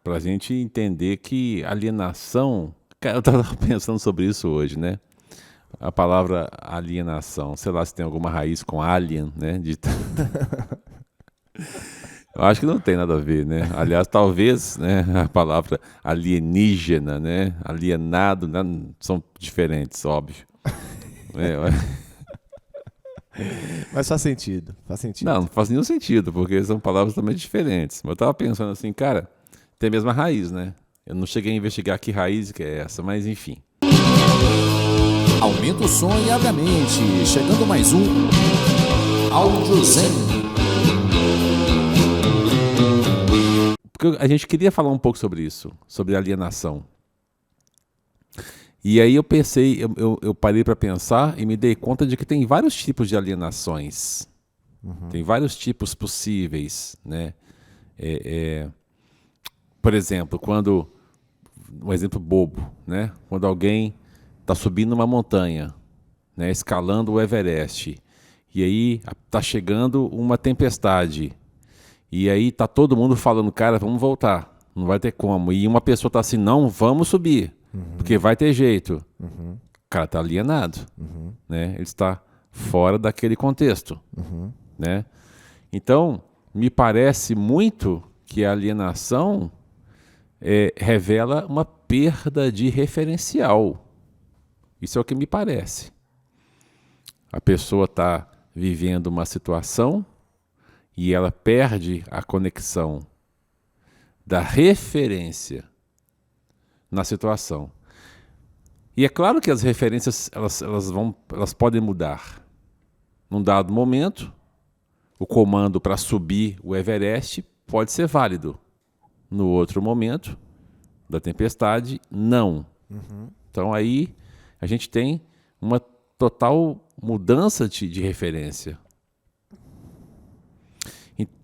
Pra gente entender que alienação... Cara, eu tava pensando sobre isso hoje, né? A palavra alienação, sei lá se tem alguma raiz com alien, né? Eu acho que não tem nada a ver, né? Aliás, talvez, né, a palavra alienígena, né? Alienado, né, são diferentes, óbvio. É, Mas faz sentido, faz não, sentido. não faz nenhum sentido, porque são palavras também diferentes. Mas eu tava pensando assim, cara, tem a mesma raiz, né? Eu não cheguei a investigar que raiz que é essa, mas enfim. Aumenta o som e abre a mente. Chegando mais um Áudio Zen. Porque a gente queria falar um pouco sobre isso, sobre alienação. E aí eu pensei, eu parei para pensar e me dei conta de que tem vários tipos de alienações. Tem vários tipos possíveis, né? Por exemplo, um exemplo bobo, né? Quando alguém está subindo uma montanha, né? Escalando o Everest, e aí está chegando uma tempestade, e aí tá todo mundo falando, cara, vamos voltar, não vai ter como. E uma pessoa tá assim, não, vamos subir, porque vai ter jeito. O cara tá alienado, né? Ele está fora daquele contexto, né? Então, me parece muito que a alienação revela uma perda de referencial. Isso é o que me parece. A pessoa está vivendo uma situação e ela perde a conexão da referência na situação. E é claro que as referências elas podem mudar. Num dado momento, o comando para subir o Everest pode ser válido. No outro momento da tempestade, não. Então aí a gente tem uma total mudança de referência.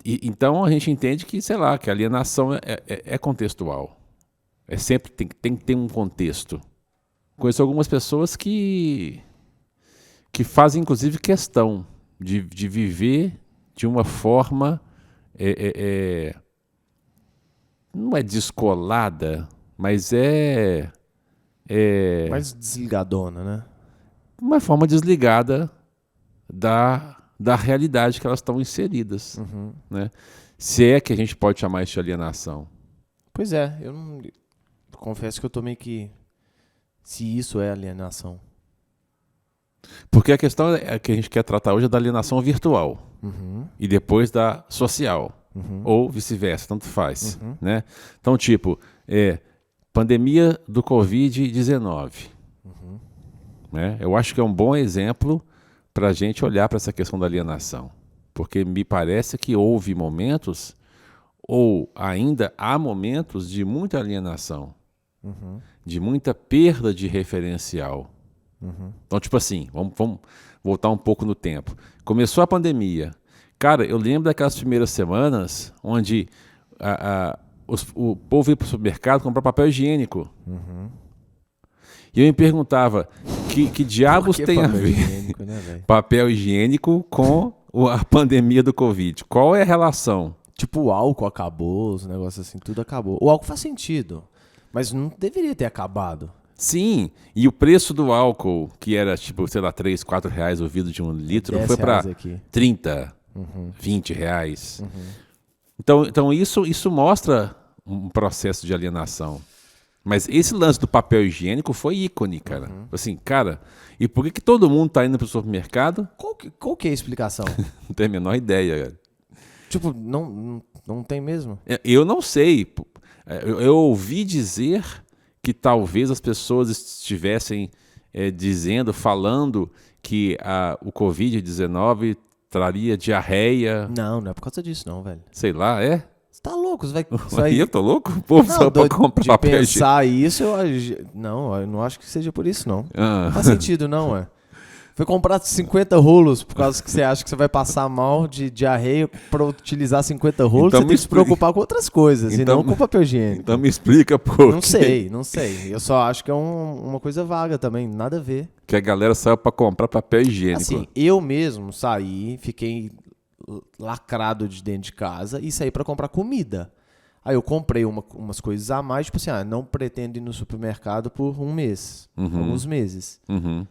Então a gente entende que, sei lá, que a alienação é contextual. Sempre tem que ter um contexto. Conheço algumas pessoas que fazem, inclusive, questão de viver de uma forma não é descolada, mas Mais desligadona, né? uma forma desligada da realidade que elas estão inseridas, né? Se é que a gente pode chamar isso de alienação. Pois é, eu não... Confesso que eu tô meio que... Se isso é alienação. Porque a questão que a gente quer tratar hoje é da alienação virtual e depois da social, ou vice-versa, tanto faz, né? Então, tipo, pandemia do Covid-19, né? Eu acho que é um bom exemplo para a gente olhar para essa questão da alienação, porque me parece que houve momentos, ou ainda há momentos de muita alienação, de muita perda de referencial. Então, tipo assim, vamos voltar um pouco no tempo. Começou a pandemia. Cara, eu lembro daquelas primeiras semanas onde o povo ia para o supermercado comprar papel higiênico. E eu me perguntava, que diabos tem a ver higiênico, né, velho? papel higiênico com a pandemia do Covid? Qual é a relação? Tipo, o álcool acabou, os negócios assim, tudo acabou. O álcool faz sentido, mas não deveria ter acabado. Sim, e o preço do álcool, que era tipo, sei lá, 3, 4 reais o vidro de 1 litro, foi para R$10 aqui. 30, 20 reais. Então isso mostra um processo de alienação. Mas esse lance do papel higiênico foi ícone, cara. Assim, cara, e por que todo mundo tá indo pro supermercado? Qual que é a explicação? Não tenho a menor ideia, cara. Tipo, não tem mesmo? Eu não sei. Eu ouvi dizer que talvez as pessoas estivessem falando que o Covid-19 traria diarreia. Não é por causa disso não, velho. Sei lá, é? Você tá louco, você vai... Aí eu tô louco? O povo só pra comprar de papel higiênico. pensar isso, eu não acho que seja por isso, não. Ah. Não faz sentido, não, é. Foi comprar 50 rolos por causa que você acha que você vai passar mal de diarreia pra utilizar 50 rolos, Então você tem que se preocupar com outras coisas, e Então- não com papel higiênico. Então me explica por Não quê sei. Eu só acho que é uma coisa vaga também, nada a ver. que a galera saiu pra comprar papel higiênico. Assim, eu mesmo saí, fiquei lacrado de dentro de casa e saí pra comprar comida. Aí eu comprei umas coisas a mais, tipo assim, não pretendo ir no supermercado por um mês, alguns meses,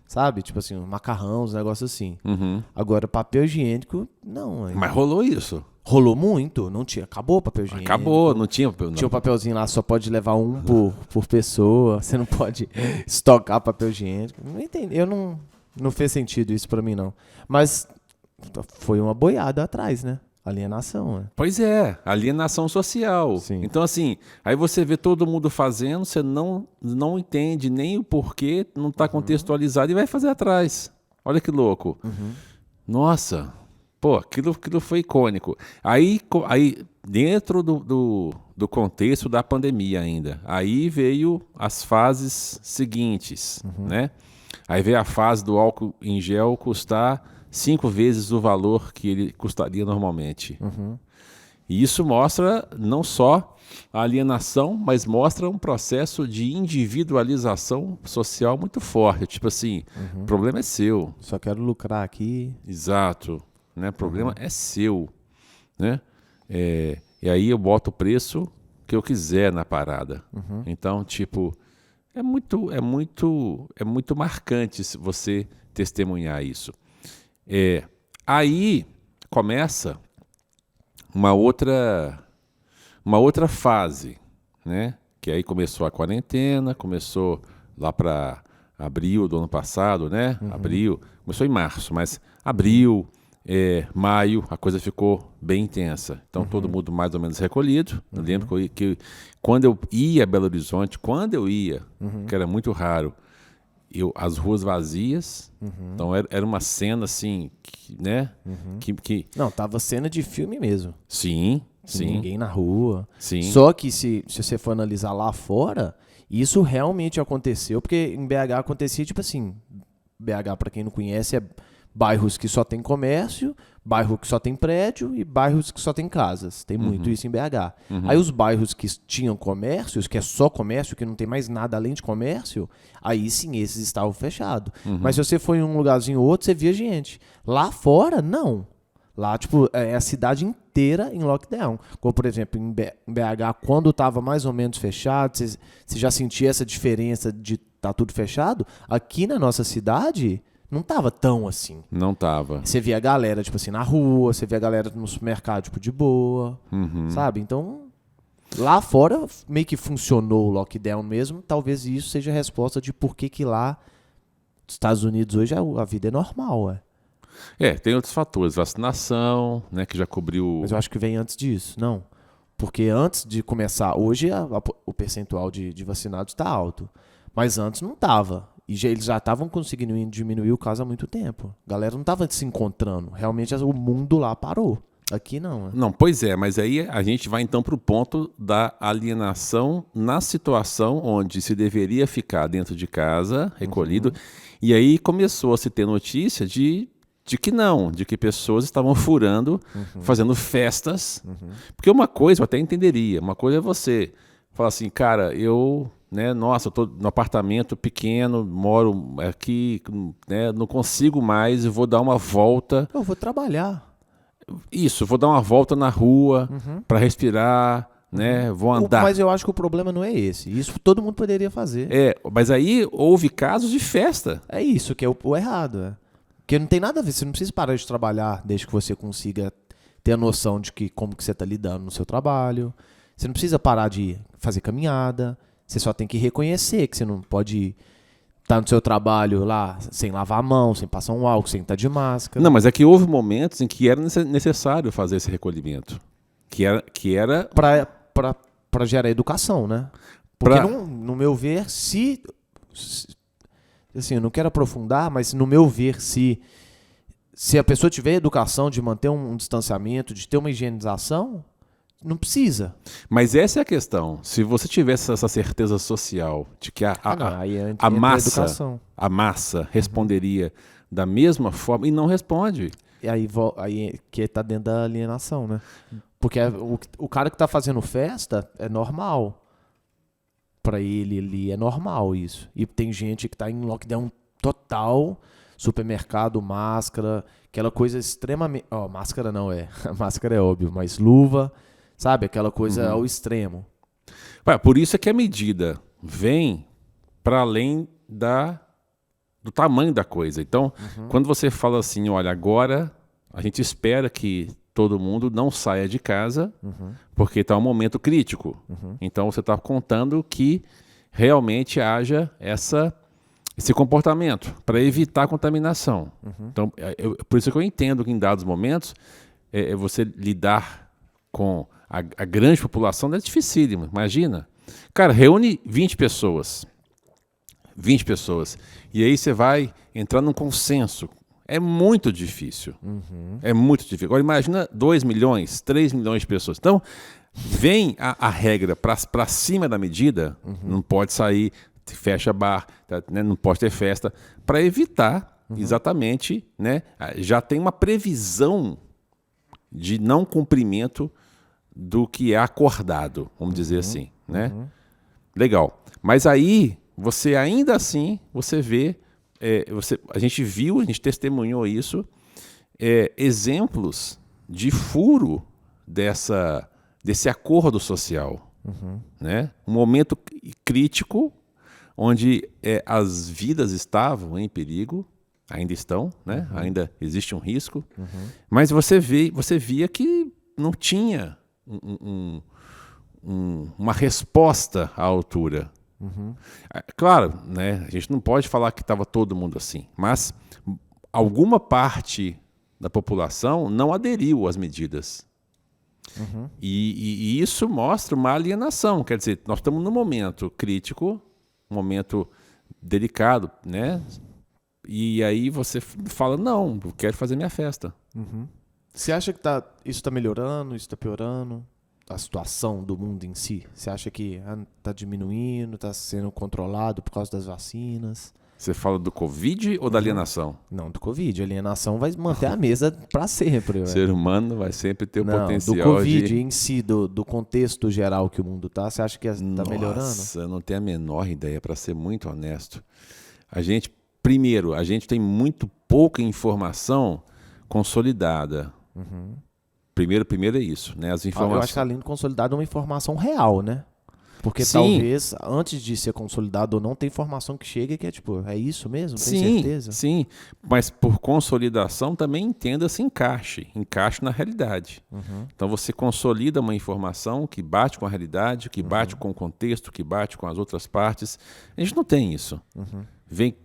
sabe? Tipo assim, um macarrão, uns negócios assim. Agora, papel higiênico, não. Mas rolou isso. Rolou muito, não tinha, acabou o papel higiênico. Acabou, não tinha papel. Tinha um papelzinho lá, só pode levar um por pessoa, você não pode estocar papel higiênico. Não entendi, não fez sentido isso pra mim, não. Mas foi uma boiada atrás, né? Alienação, né? Pois é, alienação social. Sim. Então, assim, aí você vê todo mundo fazendo, você não entende nem o porquê, não está contextualizado e vai fazer atrás. Olha que louco. Nossa, pô, aquilo foi icônico. Aí dentro do contexto da pandemia ainda, aí veio as fases seguintes, né? Aí veio a fase do álcool em gel custar 5 vezes o valor que ele custaria normalmente. E isso mostra não só a alienação, mas mostra um processo de individualização social muito forte. Tipo assim, o problema é seu. Só quero lucrar aqui. Exato. Né? O problema é seu. Né? E aí eu boto o preço que eu quiser na parada. Então, tipo, é muito marcante se você testemunhar isso. Aí começa uma outra fase, né? Que aí começou a quarentena, começou lá para abril do ano passado, né? Abril, começou em março, mas abril, maio, a coisa ficou bem intensa. Então todo mundo mais ou menos recolhido. Eu lembro que quando eu ia a Belo Horizonte, que era muito raro, as ruas vazias, então era uma cena assim, né? Que... Não, tava cena de filme mesmo. Sim. Ninguém na rua. Sim. Só que se você for analisar lá fora, isso realmente aconteceu, porque em BH acontecia tipo assim, BH, para quem não conhece, é bairros que só tem comércio, bairro que só tem prédio e bairros que só tem casas. Tem muito isso em BH. Aí os bairros que tinham comércios, que é só comércio, que não tem mais nada além de comércio, aí sim, esses estavam fechados. Mas se você for em um lugarzinho ou outro, você via gente. Lá fora, não. Lá, tipo, é a cidade inteira em lockdown. Como, por exemplo, em BH, quando estava mais ou menos fechado, você já sentia essa diferença de tá tudo fechado? Aqui na nossa cidade... não tava tão assim. Não tava. Você via a galera, tipo assim, na rua, você via a galera no supermercado, tipo, de boa, sabe? Então, lá fora meio que funcionou o lockdown mesmo. Talvez isso seja a resposta de por que lá nos Estados Unidos hoje a vida é normal, tem outros fatores. Vacinação, né, que já cobriu... Mas eu acho que vem antes disso, não. Porque antes de começar, hoje o percentual de vacinados está alto. Mas antes não tava. E eles já estavam conseguindo diminuir o caso há muito tempo. A galera não estava se encontrando. Realmente o mundo lá parou. Aqui não. Não, pois é, mas aí a gente vai então para o ponto da alienação na situação onde se deveria ficar dentro de casa, recolhido. E aí começou a se ter notícia de que pessoas estavam furando, fazendo festas. Porque uma coisa eu até entenderia. Uma coisa é você falar assim, cara, eu tô no apartamento pequeno, moro aqui, né, não consigo mais, eu vou dar uma volta. Eu vou trabalhar. Isso, vou dar uma volta na rua para respirar, né, vou andar. Mas eu acho que o problema não é esse. Isso todo mundo poderia fazer. Mas aí houve casos de festa. É isso que é o errado. Porque não tem nada a ver, você não precisa parar de trabalhar desde que você consiga ter a noção de como que você está lidando no seu trabalho. Você não precisa parar de fazer caminhada. Você só tem que reconhecer que você não pode estar no seu trabalho lá sem lavar a mão, sem passar um álcool, sem estar de máscara. Não, mas é que houve momentos em que era necessário fazer esse recolhimento. Que era... Para gerar educação, né? Porque, no meu ver, assim, eu não quero aprofundar, mas no meu ver, se a pessoa tiver educação de manter um distanciamento, de ter uma higienização... não precisa. Mas essa é a questão. Se você tivesse essa certeza social de que a massa responderia da mesma forma, e não responde. E aí que tá dentro da alienação, né? Porque o cara que tá fazendo festa é normal. Pra ele é normal isso. E tem gente que tá em lockdown total, supermercado, máscara, aquela coisa extremamente... máscara não máscara é óbvio, mas luva... Sabe? Aquela coisa ao extremo. Por isso é que a medida vem para além do tamanho da coisa. Então, quando você fala assim, olha, agora a gente espera que todo mundo não saia de casa, porque está um momento crítico. Então, você está contando que realmente haja esse comportamento para evitar a contaminação. Então, por isso que eu entendo que em dados momentos você lidar com a grande população é dificílimo. Imagina. Cara, reúne 20 pessoas. 20 pessoas. E aí você vai entrar num consenso. É muito difícil. É muito difícil. Agora imagina 2 milhões, 3 milhões de pessoas. Então, vem a regra para cima da medida, não pode sair, fecha bar, né, não pode ter festa, para evitar exatamente, né, já tem uma previsão de não cumprimento do que é acordado, vamos dizer assim, né? Legal. Mas aí, você ainda assim, você vê, a gente testemunhou isso, exemplos de furo desse acordo social, né? Um momento crítico onde as vidas estavam em perigo, ainda estão, né? Ainda existe um risco, mas você via que não tinha uma resposta à altura. Claro, né? A gente não pode falar que estava todo mundo assim, mas alguma parte da população não aderiu às medidas. E isso mostra uma alienação. Quer dizer, nós estamos num momento crítico, um momento delicado, né? E aí você fala, não, eu quero fazer minha festa. Você acha que isso está melhorando, isso está piorando? A situação do mundo em si? Você acha que está diminuindo, está sendo controlado por causa das vacinas? Você fala do Covid ou da alienação? Não, do Covid. A alienação vai manter a mesa para sempre. O ser humano vai sempre ter o Não, potencial do Covid em si, do contexto geral que o mundo está, você acha que está melhorando? Nossa, eu não tenho a menor ideia, para ser muito honesto. Primeiro, a gente tem muito pouca informação consolidada. Primeiro é isso, né? As informações. Eu acho que além de consolidado é uma informação real, né? Porque Sim. talvez, antes de ser consolidado ou não, tem informação que chega que é tipo, é isso mesmo? Tem certeza? Sim, mas por consolidação também entenda-se encaixe na realidade. Então você consolida uma informação que bate com a realidade, que bate com o contexto, que bate com as outras partes. A gente não tem isso. Vem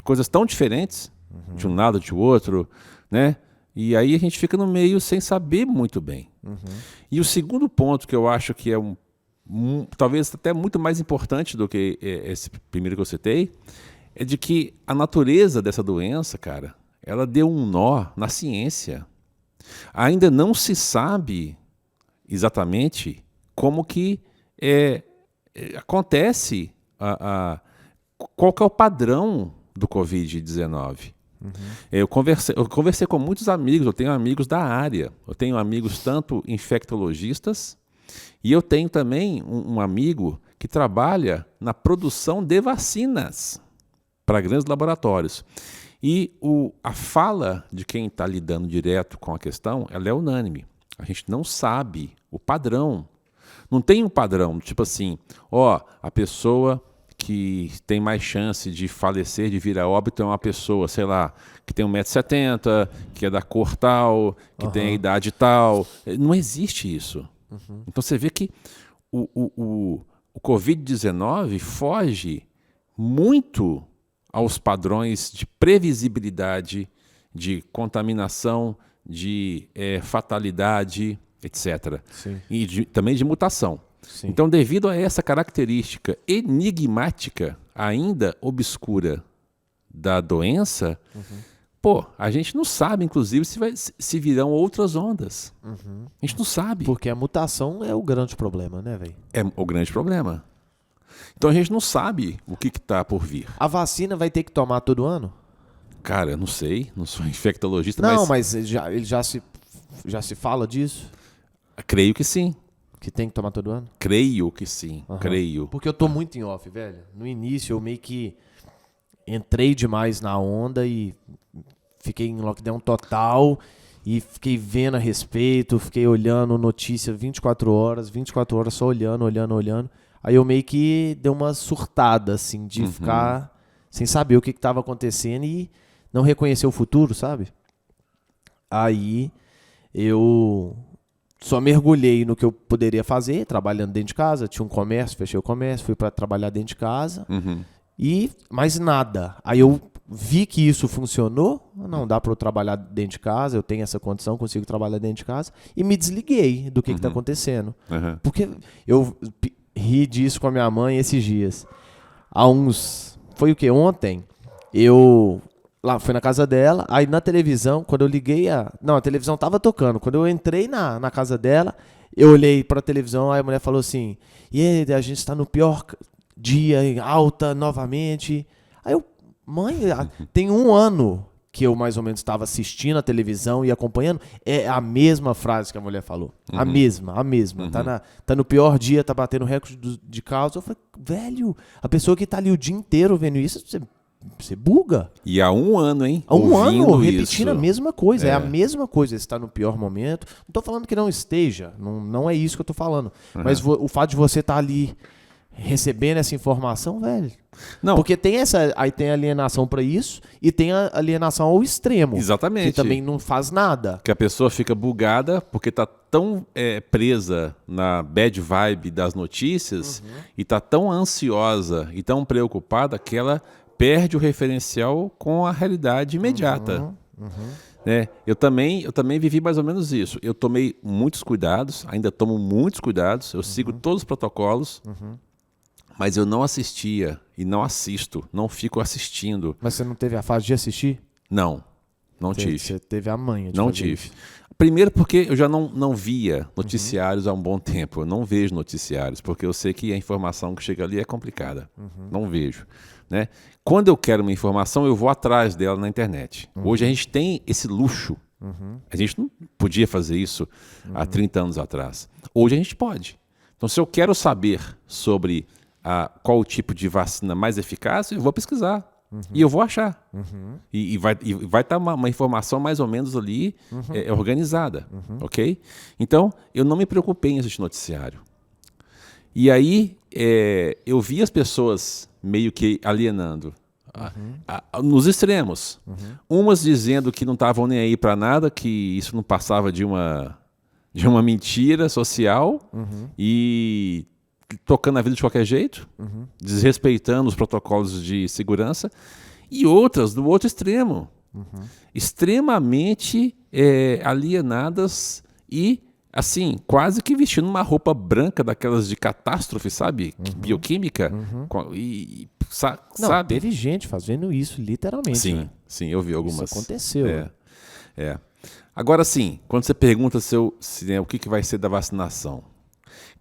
coisas tão diferentes, de um lado de outro, né? E aí a gente fica no meio sem saber muito bem. E o segundo ponto que eu acho que é talvez até muito mais importante do que esse primeiro que eu citei, é de que a natureza dessa doença, cara, ela deu um nó na ciência. Ainda não se sabe exatamente como que acontece, qual que é o padrão do Covid-19. Eu conversei com muitos amigos, eu tenho amigos da área, eu tenho amigos tanto infectologistas, e eu tenho também um amigo que trabalha na produção de vacinas para grandes laboratórios. E a fala de quem está lidando direto com a questão, ela é unânime. A gente não sabe o padrão. Não tem um padrão, tipo assim, a pessoa que tem mais chance de falecer, de vir a óbito, é uma pessoa, sei lá, que tem 1,70 m, que é da cor tal, que tem a idade tal. Não existe isso. Então você vê que o Covid-19 foge muito aos padrões de previsibilidade, de contaminação, de fatalidade, etc. Sim. E também de mutação. Sim. Então, devido a essa característica enigmática, ainda obscura da doença, a gente não sabe, inclusive, se virão outras ondas. A gente não sabe. Porque a mutação é o grande problema, né, velho? É o grande problema. Então, a gente não sabe o que está por vir. A vacina vai ter que tomar todo ano? Cara, eu não sei, não sou infectologista, Não, mas já se fala disso? Creio que sim. Que tem que tomar todo ano? Creio que sim, creio. Porque eu tô muito em off, velho. No início eu meio que entrei demais na onda e fiquei em lockdown total. E fiquei vendo a respeito, fiquei olhando notícia 24 horas só olhando. Aí eu meio que dei uma surtada, assim, de ficar sem saber o que estava acontecendo e não reconhecer o futuro, sabe? Aí eu só mergulhei no que eu poderia fazer, trabalhando dentro de casa. Tinha um comércio, fechei o comércio, fui para trabalhar dentro de casa. E mais nada. Aí eu vi que isso funcionou. Não dá para eu trabalhar dentro de casa, eu tenho essa condição, consigo trabalhar dentro de casa. E me desliguei do que está acontecendo. Porque eu ri disso com a minha mãe esses dias. Foi o que? Ontem, eu lá fui na casa dela, aí na televisão, quando eu liguei a televisão tava tocando. Quando eu entrei na casa dela, eu olhei pra televisão, aí a mulher falou assim: "E aí, a gente está no pior dia, em alta novamente". Aí eu, mãe, tem 1 ano que eu mais ou menos estava assistindo a televisão e acompanhando, é a mesma frase que a mulher falou. A mesma. Tá no pior dia, tá batendo recorde de casos. Eu falei, velho, a pessoa que tá ali o dia inteiro vendo isso, você buga. E há 1 ano, hein? Há 1 ano ouvindo repetindo isso. a mesma coisa. É a mesma coisa. Você está no pior momento. Não tô falando que não esteja. Não é isso que eu tô falando. Mas o fato de você estar ali recebendo essa informação, velho. Não. Porque aí tem alienação para isso e tem a alienação ao extremo. Exatamente. Que também não faz nada. Que a pessoa fica bugada porque tá tão presa na bad vibe das notícias e tá tão ansiosa e tão preocupada que ela perde o referencial com a realidade imediata. Né? Eu também vivi mais ou menos isso. Eu tomei muitos cuidados, ainda tomo muitos cuidados, eu sigo todos os protocolos, mas eu não assistia e não assisto, não fico assistindo. Mas você não teve a fase de assistir? Não tive. Você teve a manha de Não fazer tive. isso. Primeiro porque eu já não via noticiários há um bom tempo. Eu não vejo noticiários, porque eu sei que a informação que chega ali é complicada. Não vejo. Né? Quando eu quero uma informação, eu vou atrás dela na internet. Hoje a gente tem esse luxo. A gente não podia fazer isso há 30 anos atrás. Hoje a gente pode. Então, se eu quero saber sobre qual o tipo de vacina mais eficaz, eu vou pesquisar. E eu vou achar. E vai estar uma informação mais ou menos ali organizada. Ok? Então, eu não me preocupei em assistir noticiário. E aí, eu vi as pessoas meio que alienando. Nos extremos. Umas dizendo que não estavam nem aí para nada, que isso não passava de uma mentira social e tocando a vida de qualquer jeito, desrespeitando os protocolos de segurança, e outras do outro extremo, extremamente alienadas e, assim, quase que vestindo uma roupa branca daquelas de catástrofe, sabe? Bioquímica. Sabe? Teve gente fazendo isso, literalmente. Sim, né? sim, eu vi algumas. Isso aconteceu. Agora sim, quando você pergunta o que vai ser da vacinação,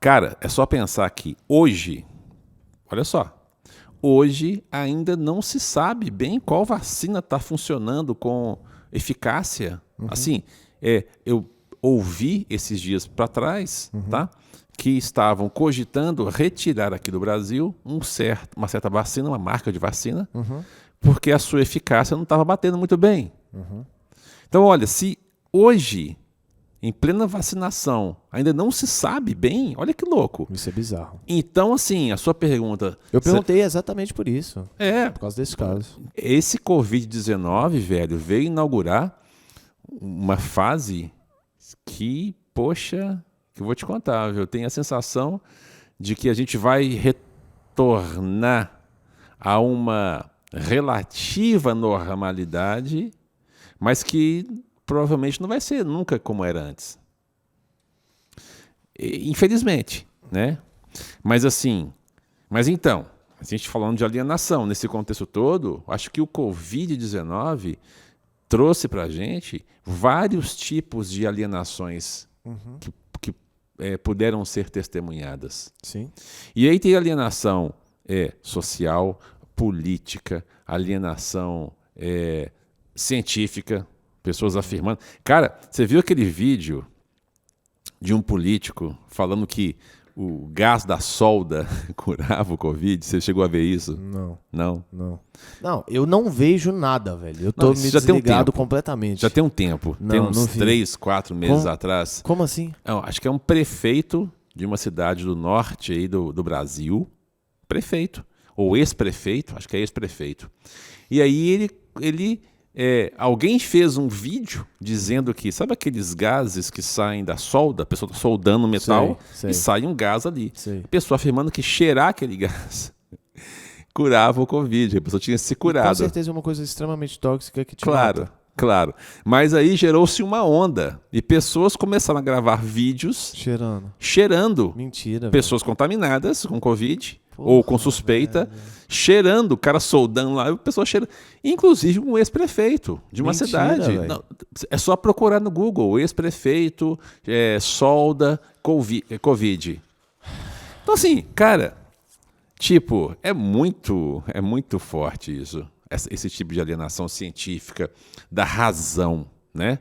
cara, é só pensar que hoje, olha só, hoje ainda não se sabe bem qual vacina está funcionando com eficácia. Assim, eu ouvi esses dias para trás, tá? Que estavam cogitando retirar aqui do Brasil uma certa vacina, uma marca de vacina, porque a sua eficácia não estava batendo muito bem. Então, olha, se hoje, em plena vacinação, ainda não se sabe bem, olha que louco. Isso é bizarro. Então, assim, a sua pergunta... Eu perguntei exatamente por isso. Por causa desse caso. Esse Covid-19, velho, veio inaugurar uma fase que, poxa, que eu vou te contar, viu? Eu tenho a sensação de que a gente vai retornar a uma relativa normalidade, mas que provavelmente não vai ser nunca como era antes. Infelizmente, né? Mas então, a gente falando de alienação, nesse contexto todo, acho que o Covid-19 trouxe para a gente vários tipos de alienações que puderam ser testemunhadas. Sim. E aí tem alienação social, política, alienação científica, pessoas afirmando... Cara, você viu aquele vídeo de um político falando que o gás da solda curava o Covid? Você chegou a ver isso? Não. Não? Não, eu não vejo nada, velho. Eu tô Não, me isso já tem um desligado tempo. completamente. Já tem um tempo. Não, tem não uns vi. 3, 4 meses atrás. Como assim? Não, acho que é um prefeito de uma cidade do norte aí do Brasil. Prefeito. Ou ex-prefeito. Acho que é ex-prefeito. E aí alguém fez um vídeo dizendo que, sabe aqueles gases que saem da solda? A pessoa está soldando metal Sei. e sai um gás ali. Sei. A pessoa afirmando que cheirar aquele gás curava o Covid. A pessoa tinha se Com curado. certeza é uma coisa extremamente tóxica que te Claro, mata. claro. Mas aí gerou-se uma onda e pessoas começaram a gravar vídeos cheirando Mentira, velho. pessoas contaminadas com Covid ou com suspeita, cheirando, o cara soldando lá, e a pessoa cheirando. Inclusive um ex-prefeito de uma Mentira, cidade. velho. Não, é só procurar no Google, ex-prefeito, solda, Covid. Então assim, cara, tipo, é muito forte isso. Esse tipo de alienação científica da razão, né?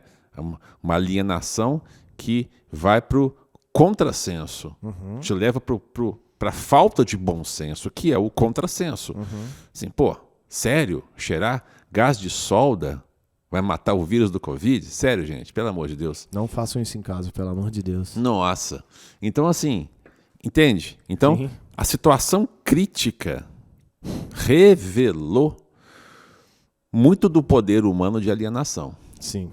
Uma alienação que vai para o contrassenso, te leva para a falta de bom senso, que é o contrassenso. Assim, pô, sério? Cheirar gás de solda vai matar o vírus do Covid? Sério, gente? Pelo amor de Deus. Não façam isso em casa, pelo amor de Deus. Nossa. Então, assim, entende? Então, Sim. a situação crítica revelou muito do poder humano de alienação. Sim.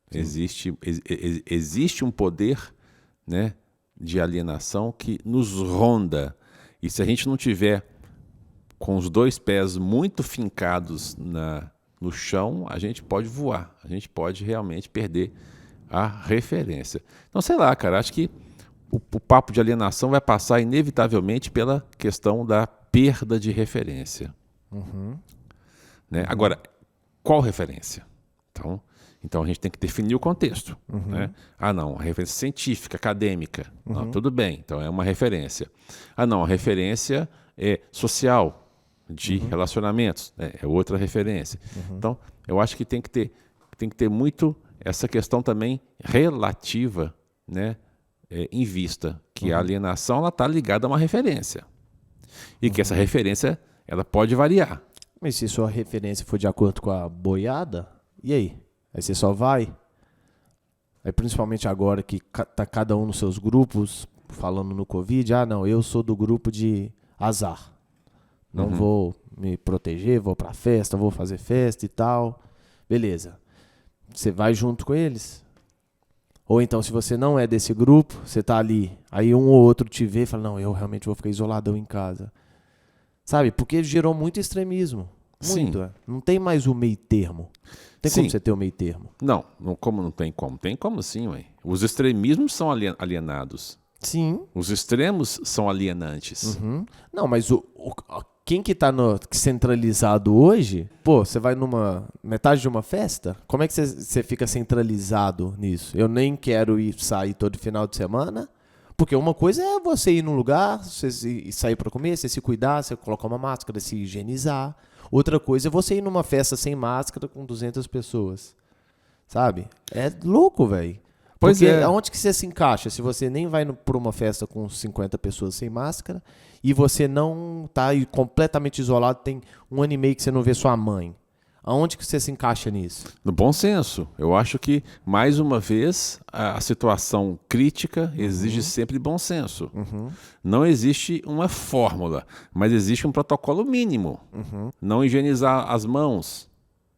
Existe um poder, né, de alienação que nos ronda. E se a gente não tiver com os 2 pés muito fincados no chão, a gente pode voar. A gente pode realmente perder a referência. Então, sei lá, cara, acho que o papo de alienação vai passar inevitavelmente pela questão da perda de referência. Né? Agora, qual referência? Então a gente tem que definir o contexto. Né? Ah, não, a referência científica, acadêmica. Não, tudo bem, então é uma referência. Ah, não, a referência é social, de relacionamentos, né? É outra referência. Então, eu acho que tem que ter muito essa questão também relativa, né? Em vista, que a alienação está ligada a uma referência. E que essa referência ela pode variar. Mas se sua referência for de acordo com a boiada, e aí? Aí você só vai? Aí principalmente agora que tá cada um nos seus grupos, falando no Covid, não, eu sou do grupo de azar. Não vou me proteger, vou pra festa, vou fazer festa e tal. Beleza. Você vai junto com eles? Ou então, se você não é desse grupo, você tá ali, aí um ou outro te vê e fala, não, eu realmente vou ficar isoladão em casa. Sabe? Porque gerou muito extremismo. Muito. Sim. Não tem mais o meio termo. Tem Sim. como você ter o meio termo? Não, como não tem como? Tem como sim, ué. Os extremismos são alienados. Sim. Os extremos são alienantes. Não, mas quem que tá centralizado hoje, pô, você vai numa metade de uma festa, como é que você fica centralizado nisso? Eu nem quero sair todo final de semana, porque uma coisa é você ir num lugar, você sair para comer, você se cuidar, você colocar uma máscara, se higienizar. Outra coisa é você ir numa festa sem máscara com 200 pessoas, sabe? É louco, velho. Pois Porque é. aonde que você se encaixa? Se você nem vai para uma festa com 50 pessoas sem máscara e você não tá aí completamente isolado, tem 1 ano e meio que você não vê sua mãe. Aonde que você se encaixa nisso? No bom senso. Eu acho que, mais uma vez, a situação crítica exige sempre bom senso. Não existe uma fórmula, mas existe um protocolo mínimo. Não higienizar as mãos.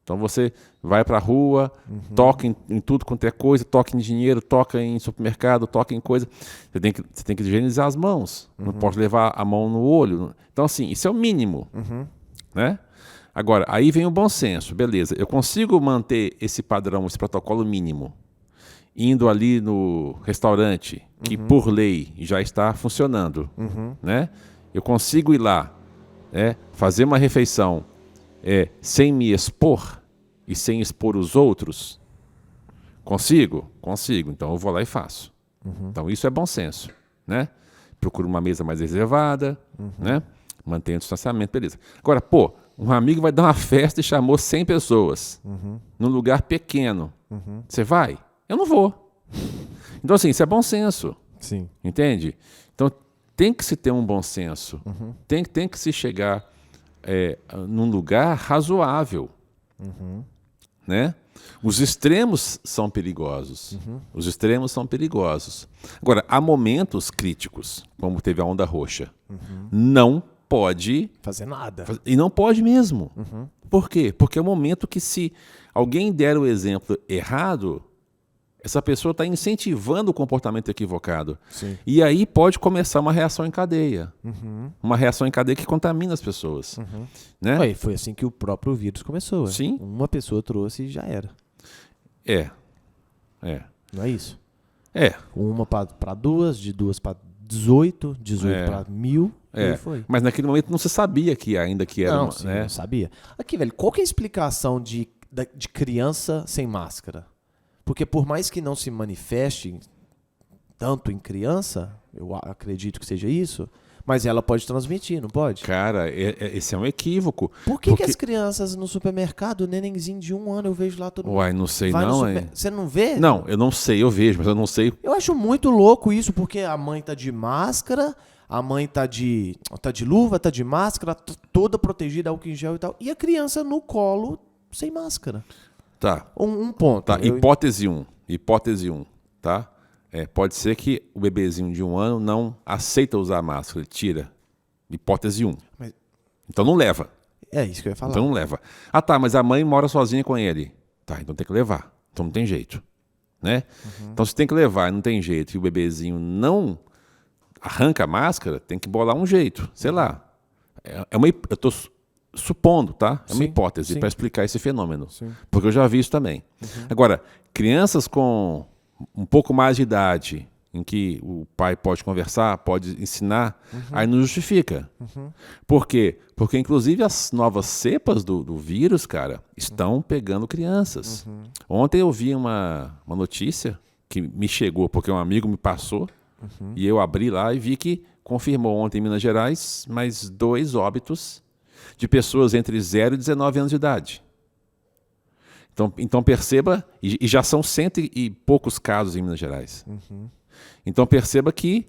Então você vai para a rua, toca em tudo quanto é coisa, toca em dinheiro, toca em supermercado, toca em coisa. Você tem que higienizar as mãos. Não pode levar a mão no olho. Então, assim, isso é o mínimo. Né? Agora, aí vem o bom senso. Beleza, eu consigo manter esse padrão, esse protocolo mínimo, indo ali no restaurante, que por lei já está funcionando. Né? Eu consigo ir lá, fazer uma refeição sem me expor e sem expor os outros? Consigo? Consigo. Então eu vou lá e faço. Então isso é bom senso. Né? Procuro uma mesa mais reservada, né? Mantenho o distanciamento, beleza. Agora, pô, um amigo vai dar uma festa e chamou 100 pessoas num lugar pequeno. Você vai? Eu não vou. Então, assim, isso é bom senso. Sim. Entende? Então, tem que se ter um bom senso. Tem que se chegar num lugar razoável. Né? Os extremos são perigosos. Os extremos são perigosos. Agora, há momentos críticos, como teve a onda roxa. Não pode... Fazer nada. E não pode mesmo. Por quê? Porque é o momento que, se alguém der o exemplo errado, essa pessoa está incentivando o comportamento equivocado. Sim. E aí pode começar uma reação em cadeia. Uma reação em cadeia que contamina as pessoas. Né? Aí, foi assim que o próprio vírus começou. Ué. Sim. Uma pessoa trouxe e já era. É. Não é isso? É. Uma para duas, de duas para 18, 18 para 1000, e aí foi. Mas naquele momento não se sabia que era Não, uma, sim, né? não sabia. Aqui, velho, qual que é a explicação de criança sem máscara? Porque por mais que não se manifeste tanto em criança, eu acredito que seja isso, mas ela pode transmitir, não pode? Cara, esse é um equívoco. Por que as crianças no supermercado, o nenenzinho de 1 ano, eu vejo lá todo mundo... Uai, não sei vai no não, super... Você não vê? Não, eu não sei, eu vejo, mas eu não sei. Eu acho muito louco isso, porque a mãe tá de máscara, a mãe tá de luva, tá de máscara, toda protegida, álcool em gel e tal, e a criança no colo sem máscara. Tá. Um ponto. Tá, hipótese 1, tá? Pode ser que o bebezinho de 1 ano não aceita usar máscara, ele tira. Hipótese 1. Mas- Então não leva. É isso que eu ia falar. Então não leva. Ah, tá, mas a mãe mora sozinha com ele. Tá, então tem que levar. Então não tem jeito. Né? Então se tem que levar e não tem jeito e o bebezinho não arranca a máscara, tem que bolar um jeito. Sei lá. Eu estou supondo, tá? É uma Sim, hipótese sim. para explicar esse fenômeno. Sim. Porque eu já vi isso também. Agora, crianças com um pouco mais de idade, em que o pai pode conversar, pode ensinar, aí não justifica. Por quê? Porque, inclusive, as novas cepas do vírus, cara, estão pegando crianças. Ontem eu vi uma notícia que me chegou, porque um amigo me passou, e eu abri lá e vi que confirmou ontem em Minas Gerais mais 2 óbitos de pessoas entre 0 e 19 anos de idade. Então perceba, e já são 100 e poucos casos em Minas Gerais. Então perceba que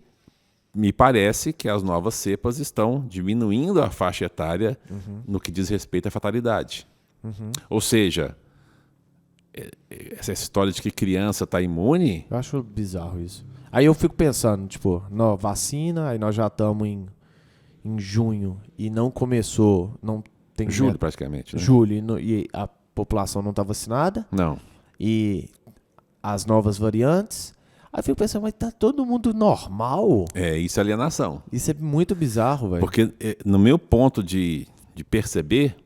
me parece que as novas cepas estão diminuindo a faixa etária no que diz respeito à fatalidade. Ou seja, essa história de que criança está imune... Eu acho bizarro isso. Aí eu fico pensando, tipo, vacina, aí nós já estamos em junho e não começou, não tem... Julho, praticamente. Né? Julho, e a população não está vacinada. Não. E as novas variantes. Aí eu fico pensando, mas tá todo mundo normal? Isso é alienação. Isso é muito bizarro, velho. Porque no meu ponto de perceber,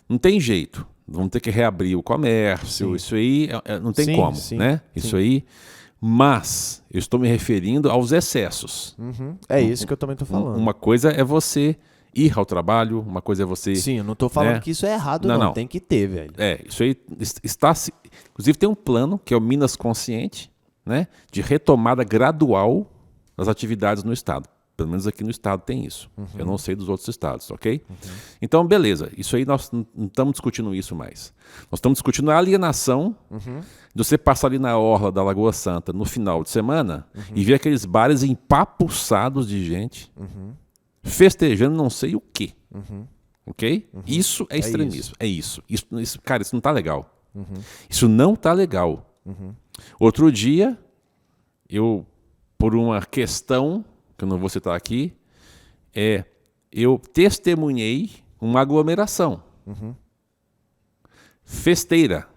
não tem jeito. Vamos ter que reabrir o comércio, Sim. isso aí não tem Sim, como, sim, né? sim. Isso aí. Mas eu estou me referindo aos excessos. É isso que eu também tô falando. Uma coisa é você ir ao trabalho, uma coisa é você... Sim, eu não tô falando né? que isso é errado, Não, não. não. Tem que ter, velho. Isso aí está... Inclusive tem um plano, que é o Minas Consciente, né? De retomada gradual das atividades no Estado. Pelo menos aqui no Estado tem isso. Eu não sei dos outros estados, ok? Então, beleza. Isso aí nós não estamos discutindo isso mais. Nós estamos discutindo a alienação de você passar ali na orla da Lagoa Santa no final de semana e ver aqueles bares empapuçados de gente festejando não sei o quê. Ok? Isso é extremismo. É isso. Cara, isso não está legal. Isso não está legal. Outro dia, por uma questão que eu não vou citar aqui, eu testemunhei uma aglomeração. Festeira.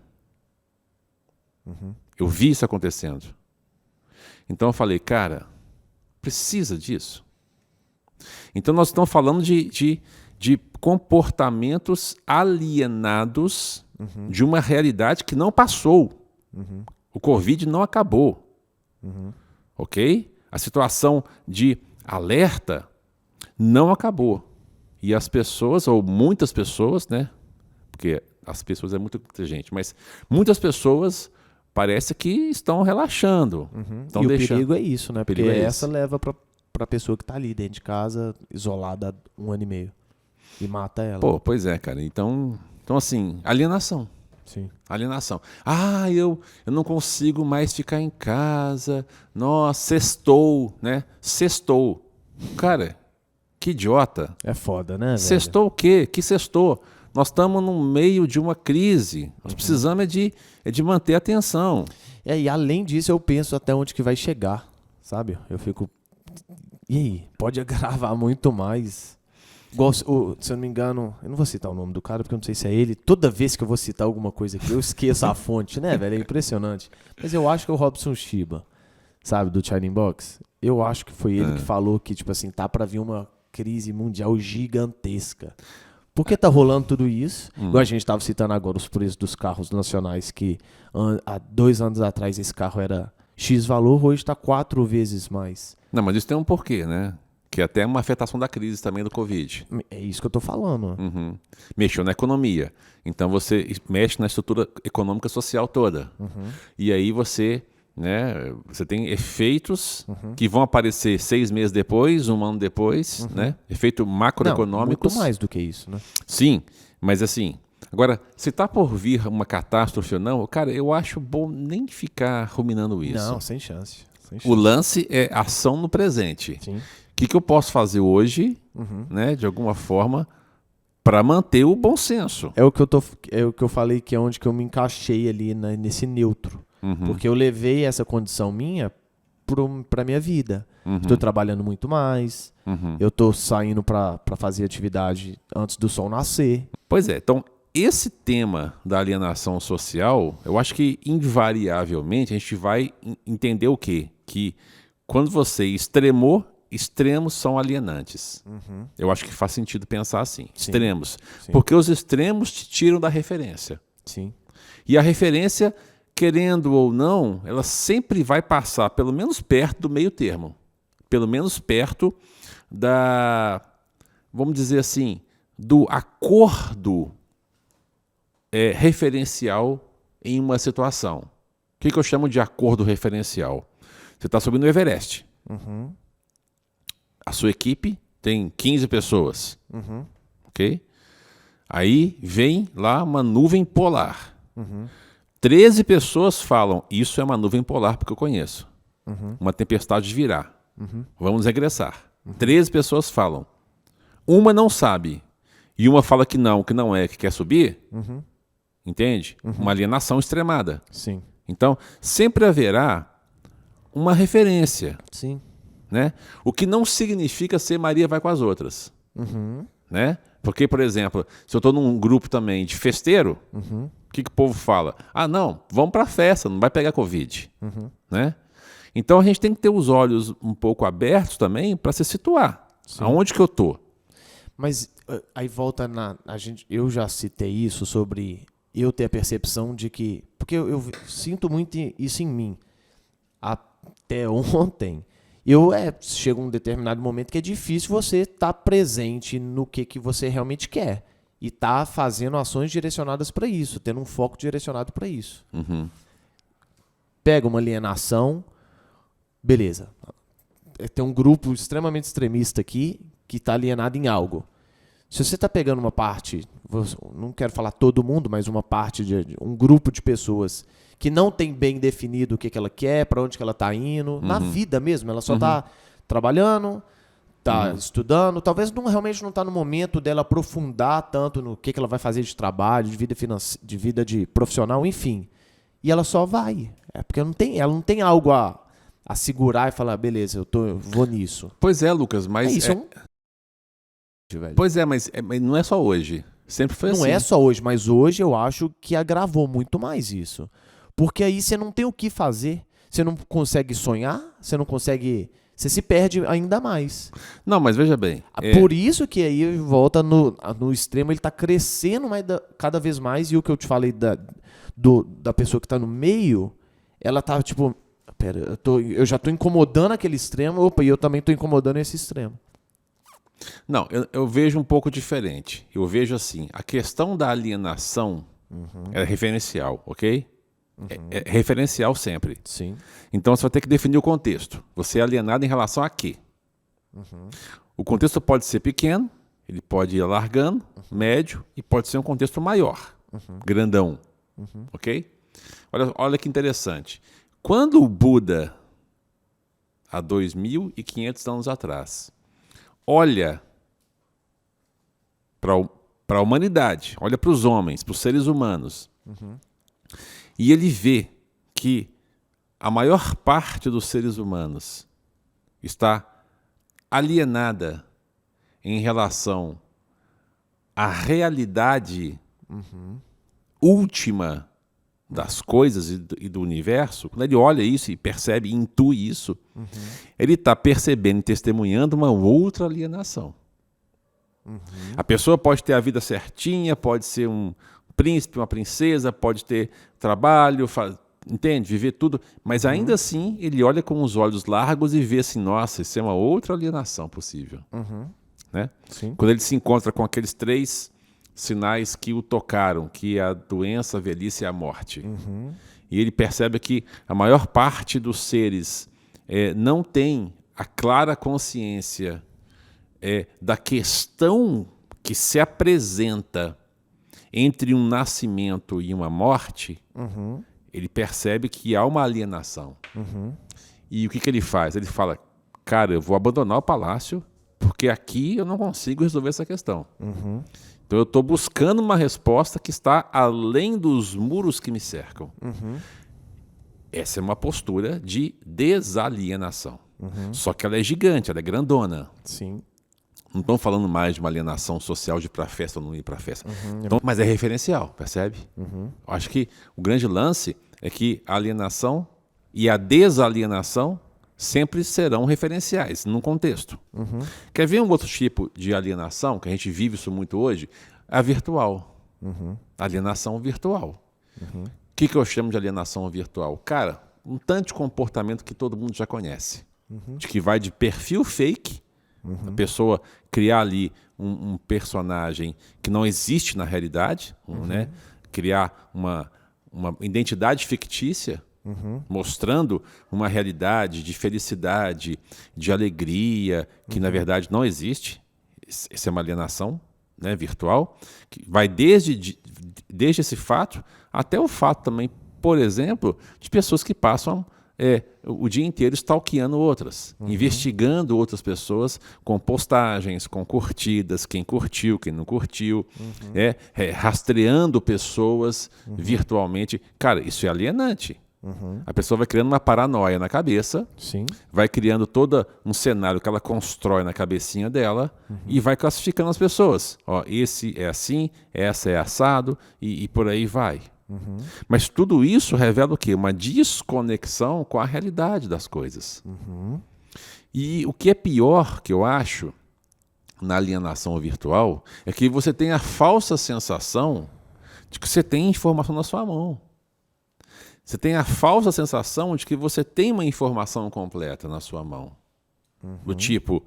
Eu vi isso acontecendo. Então eu falei, cara, precisa disso? Então nós estamos falando de comportamentos alienados de uma realidade que não passou. O Covid não acabou. Ok? A situação de alerta não acabou. E as pessoas, ou muitas pessoas, né? Porque as pessoas é muita gente, mas muitas pessoas parece que estão relaxando. Estão E deixando... o perigo é isso, né? Porque perigo é essa esse. leva pra pessoa que tá ali dentro de casa, isolada há 1 ano e meio. E mata ela. Pô, pois é, cara. Então assim, alienação. Sim. Alienação. Eu não consigo mais ficar em casa. Nossa, sextou, né? Sextou. Cara, que idiota. É foda, né, velho? Sextou o quê? Que sextou? Nós estamos no meio de uma crise. Nós precisamos é de manter a atenção. E além disso, eu penso até onde que vai chegar, sabe? Eu fico... E aí? Pode agravar muito mais. Igual, se eu não me engano, eu não vou citar o nome do cara, porque eu não sei se é ele. Toda vez que eu vou citar alguma coisa aqui, eu esqueço a fonte, né, velho? É impressionante. Mas eu acho que é o Robson Shiba, sabe, do Shining Box. Eu acho que foi ele que falou que, tipo assim, tá pra vir uma crise mundial gigantesca. Por que tá rolando tudo isso? Igual a gente tava citando agora os preços dos carros nacionais, que há 2 anos atrás esse carro era X valor, hoje tá 4 vezes mais. Não, mas isso tem um porquê, né? Que é até uma afetação da crise também do Covid. É isso que eu tô falando. Uhum. Mexeu na economia. Então você mexe na estrutura econômica social toda. E aí você, né, você tem efeitos que vão aparecer 6 meses depois, 1 ano depois, né? Efeitos macroeconômicos. Não, muito mais do que isso, né? Sim, mas assim, agora, se está por vir uma catástrofe ou não, cara, eu acho bom nem ficar ruminando isso. Não, sem chance. O lance é ação no presente. Sim. O que eu posso fazer hoje, né, de alguma forma, para manter o bom senso? É o que eu falei que é onde que eu me encaixei ali nesse neutro. Porque eu levei essa condição minha pra minha vida. Estou trabalhando muito mais. Eu estou saindo para fazer atividade antes do sol nascer. Pois é, então esse tema da alienação social, eu acho que invariavelmente a gente vai entender o quê? Que quando você extremou, extremos são alienantes. Eu acho que faz sentido pensar assim. Sim. Extremos. Sim. Porque os extremos te tiram da referência. Sim. E a referência, querendo ou não, ela sempre vai passar pelo menos perto do meio termo. Pelo menos perto vamos dizer assim, do acordo referencial em uma situação. O que eu chamo de acordo referencial? Você está subindo o Everest. A sua equipe tem 15 pessoas. Ok? Aí vem lá uma nuvem polar. 13 pessoas falam, isso é uma nuvem polar porque eu conheço. Uma tempestade virá. Vamos regressar. 13 pessoas falam. Uma não sabe. E uma fala que não é, que quer subir. Entende? Uma alienação extremada. Sim. Então, sempre haverá uma referência. Sim. Né? O que não significa ser Maria vai com as outras. Né? Porque, por exemplo, se eu estou num grupo também de festeiro, o que o povo fala? Ah, não, vamos para a festa, não vai pegar Covid. Né? Então a gente tem que ter os olhos um pouco abertos também para se situar. Sim. Aonde que eu estou? Mas aí volta eu já citei isso sobre eu ter a percepção de que... Porque eu sinto muito isso em mim. Até ontem... chega um determinado momento que é difícil você estar presente no que você realmente quer. E estar fazendo ações direcionadas para isso, tendo um foco direcionado para isso. Pega uma alienação, beleza. Tem um grupo extremamente extremista aqui que está alienado em algo. Se você está pegando uma parte, não quero falar todo mundo, mas uma parte de um grupo de pessoas que não tem bem definido o que ela quer, para onde que ela está indo, na vida mesmo. Ela só está trabalhando, está estudando. Talvez realmente não está no momento dela aprofundar tanto no que ela vai fazer de trabalho, de vida de vida de profissional, enfim. E ela só vai. É porque ela não tem algo a segurar e falar, beleza, eu vou nisso. Pois é, Lucas, mas... isso Pois é, mas não é só hoje. Sempre foi assim. Não é só hoje, mas hoje eu acho que agravou muito mais isso. Porque aí você não tem o que fazer, você não consegue sonhar, você não consegue... Você se perde ainda mais. Não, mas veja bem... Por isso que aí volta no extremo, ele está crescendo cada vez mais, e o que eu te falei da pessoa que está no meio, ela está tipo... Pera, eu já estou incomodando aquele extremo, e eu também estou incomodando esse extremo. Não, eu vejo um pouco diferente. Eu vejo assim, a questão da alienação é referencial, ok? É referencial sempre. Sim. Então você vai ter que definir o contexto. Você é alienado em relação a quê? O contexto pode ser pequeno, ele pode ir alargando, médio, e pode ser um contexto maior, grandão, ok? Olha que interessante. Quando o Buda, há 2.500 anos atrás, olha para a humanidade, olha para os homens, para os seres humanos, e ele vê que a maior parte dos seres humanos está alienada em relação à realidade última das coisas e do universo, quando ele olha isso e percebe e intui isso, ele está percebendo e testemunhando uma outra alienação. A pessoa pode ter a vida certinha, pode ser um príncipe, uma princesa, pode ter trabalho, entende? Viver tudo, mas ainda assim ele olha com os olhos largos e vê assim, nossa, isso é uma outra alienação possível. Né? Sim. Quando ele se encontra com aqueles 3 sinais que o tocaram, que é a doença, a velhice e a morte. E ele percebe que a maior parte dos seres não tem a clara consciência da questão que se apresenta entre um nascimento e uma morte. Ele percebe que há uma alienação. E o que ele faz? Ele fala, cara, eu vou abandonar o palácio porque aqui eu não consigo resolver essa questão. Então eu estou buscando uma resposta que está além dos muros que me cercam. Essa é uma postura de desalienação. Só que ela é gigante, ela é grandona. Sim. Não estamos falando mais de uma alienação social de ir para a festa ou não ir para a festa. Então, mas é referencial, percebe? Eu acho que o grande lance é que a alienação e a desalienação sempre serão referenciais num contexto. Quer ver um outro tipo de alienação, que a gente vive isso muito hoje? A virtual. Alienação virtual. O que eu chamo de alienação virtual? Cara, um tanto de comportamento que todo mundo já conhece. De que vai de perfil fake, a pessoa criar ali um personagem que não existe na realidade, né? Criar uma identidade fictícia, mostrando uma realidade de felicidade, de alegria, que na verdade não existe. Essa é uma alienação, né, virtual, que vai desde esse fato até o fato também, por exemplo, de pessoas que passam o dia inteiro stalkeando outras, investigando outras pessoas com postagens, com curtidas, quem curtiu, quem não curtiu, rastreando pessoas virtualmente. Cara, isso é alienante. A pessoa vai criando uma paranoia na cabeça, Sim. vai criando todo um cenário que ela constrói na cabecinha dela e vai classificando as pessoas. Ó, esse é assim, essa é assado e por aí vai. Mas tudo isso revela o quê? Uma desconexão com a realidade das coisas. E o que é pior, que eu acho, na alienação virtual, é que você tem a falsa sensação de que você tem informação na sua mão. Você tem a falsa sensação de que você tem uma informação completa na sua mão. Do tipo,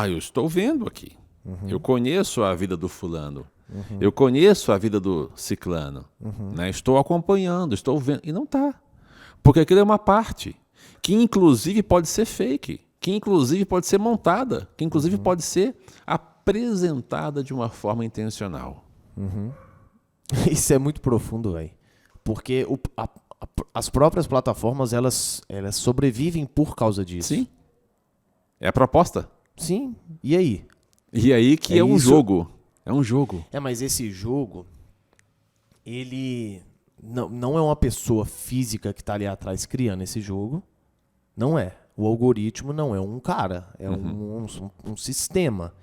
eu estou vendo aqui. Eu conheço a vida do fulano. Eu conheço a vida do ciclano. Né? Estou acompanhando, estou vendo. E não está. Porque aquilo é uma parte que inclusive pode ser fake, que inclusive pode ser montada, que inclusive pode ser apresentada de uma forma intencional. Isso é muito profundo, velho. Porque as próprias plataformas, elas sobrevivem por causa disso. Sim. É a proposta. Sim. E aí? E aí que é um isso. jogo. É um jogo. Mas esse jogo, ele não é uma pessoa física que está ali atrás criando esse jogo. Não é. O algoritmo não é um cara. É um sistema.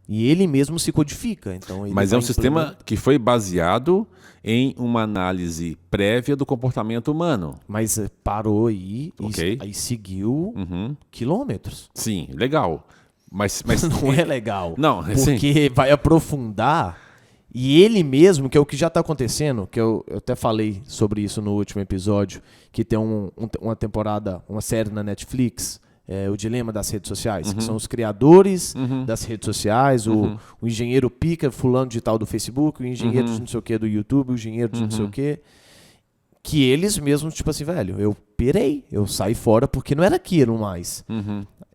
E ele mesmo se codifica. Então ele Mas é um sistema que foi baseado em uma análise prévia do comportamento humano. Mas parou aí Ok. e seguiu quilômetros. Sim, legal. Mas Não é legal. Não, porque vai aprofundar. E ele mesmo, que é o que já está acontecendo, que eu até falei sobre isso no último episódio, que tem uma temporada, uma série na Netflix, o Dilema das Redes Sociais, que são os criadores das redes sociais, o engenheiro pica, fulano de tal do Facebook, o engenheiro de não sei o que do YouTube, o engenheiro de não sei o que. Que eles mesmos, tipo assim, velho, eu pirei, eu saí fora porque não era aquilo mais.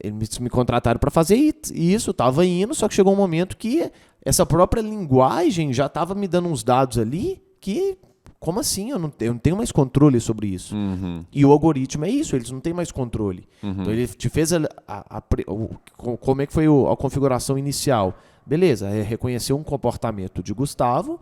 Eles me contrataram para fazer isso, tava indo, só que chegou um momento que essa própria linguagem já tava me dando uns dados ali que Como assim? Eu não tenho mais controle sobre isso. E o algoritmo é isso, eles não têm mais controle. Então ele te fez como é que foi a configuração inicial? Beleza, reconheceu um comportamento de Gustavo,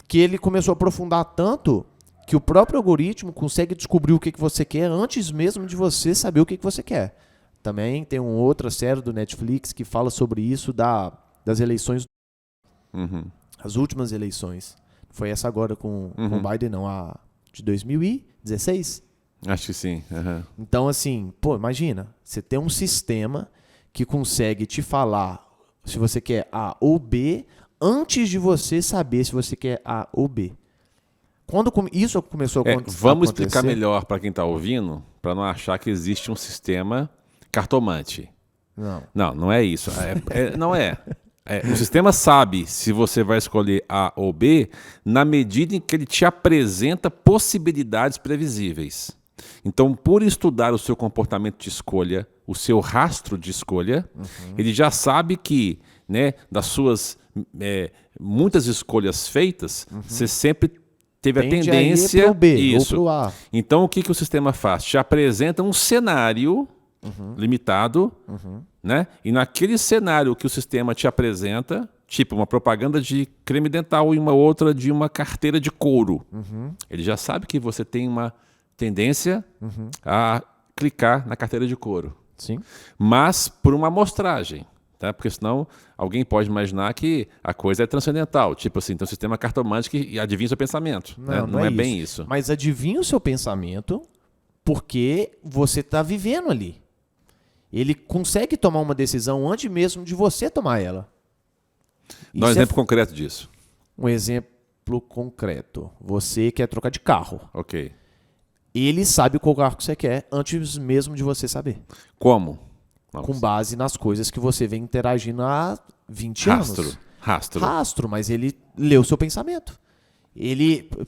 que ele começou a aprofundar tanto que o próprio algoritmo consegue descobrir o que você quer antes mesmo de você saber o que você quer. Também tem uma outra série do Netflix que fala sobre isso das eleições, as últimas eleições. Foi essa agora com o Biden, não, a de 2016? Acho que sim. Então, assim, imagina, você tem um sistema que consegue te falar se você quer A ou B antes de você saber se você quer A ou B. Quando isso começou a acontecer... Vamos explicar melhor para quem está ouvindo, para não achar que existe um sistema cartomante. Não é isso. Não é. O sistema sabe se você vai escolher A ou B na medida em que ele te apresenta possibilidades previsíveis. Então, por estudar o seu comportamento de escolha, o seu rastro de escolha, ele já sabe que, né, das suas muitas escolhas feitas, você sempre teve a tendência... Pro B, isso. ou pro A. Então, o que o sistema faz? Te apresenta um cenário limitado, né? E naquele cenário que o sistema te apresenta, tipo uma propaganda de creme dental e uma outra de uma carteira de couro, ele já sabe que você tem uma tendência a clicar na carteira de couro. Sim. Mas por uma amostragem, tá? Porque senão alguém pode imaginar que a coisa é transcendental, tipo assim, tem um sistema cartomante que adivinha o seu pensamento. Não é bem isso. Mas adivinha o seu pensamento porque você está vivendo ali. Ele consegue tomar uma decisão antes mesmo de você tomar ela. Dá um exemplo concreto disso. Um exemplo concreto. Você quer trocar de carro. Ok. Ele sabe qual carro que você quer antes mesmo de você saber. Como? Com base nas coisas que você vem interagindo há 20 anos. Rastro. Mas ele leu o seu pensamento.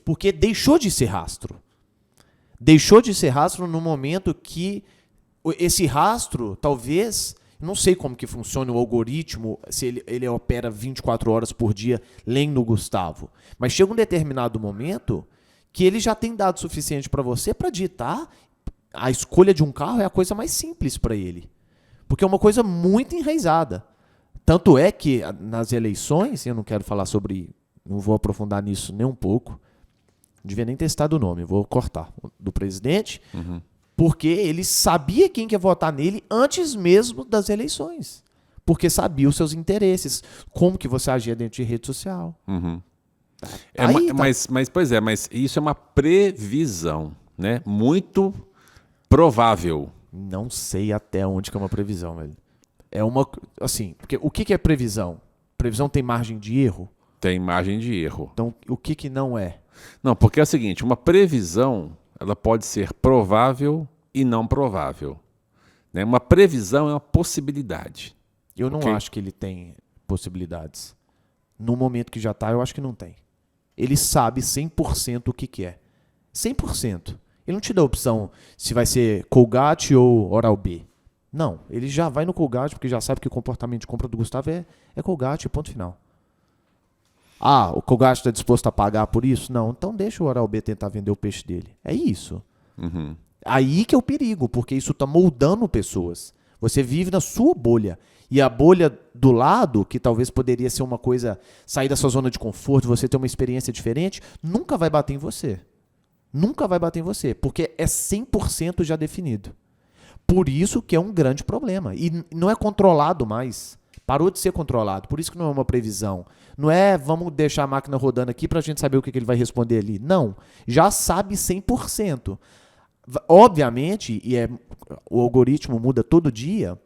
Porque deixou de ser rastro. Deixou de ser rastro no momento que esse rastro, talvez, não sei como que funciona o algoritmo, se ele opera 24 horas por dia lendo o Gustavo, mas chega um determinado momento que ele já tem dado suficiente para você para ditar a escolha de um carro é a coisa mais simples para ele. Porque é uma coisa muito enraizada. Tanto é que nas eleições, eu não quero falar sobre, não vou aprofundar nisso nem um pouco, não devia nem ter citado o nome, vou cortar, do presidente, porque ele sabia quem ia votar nele antes mesmo das eleições. Porque sabia os seus interesses, como que você agia dentro de rede social. Mas isso é uma previsão, né? Muito provável. Não sei até onde que é uma previsão, velho. É uma, assim, porque o que é previsão? Previsão tem margem de erro? Tem margem de erro. Então, o que não é? Não, porque é o seguinte, uma previsão, ela pode ser provável e não provável. Né? Uma previsão é uma possibilidade. Eu não acho que ele tem possibilidades. No momento que já está, eu acho que não tem. Ele sabe 100% o que é. 100%. Ele não te dá a opção se vai ser Colgate ou Oral-B. Não, ele já vai no Colgate porque já sabe que o comportamento de compra do Gustavo é Colgate, ponto final. Ah, o Colgate está disposto a pagar por isso? Não, então deixa o Oral-B tentar vender o peixe dele. É isso. Aí que é o perigo, porque isso está moldando pessoas. Você vive na sua bolha. E a bolha do lado, que talvez poderia ser uma coisa, sair da sua zona de conforto, você ter uma experiência diferente, nunca vai bater em você. Nunca vai bater em você, porque é 100% já definido. Por isso que é um grande problema. E não é controlado mais. Parou de ser controlado. Por isso que não é uma previsão. Não é vamos deixar a máquina rodando aqui para a gente saber o que ele vai responder ali. Não. Já sabe 100%. Obviamente, o algoritmo muda todo dia,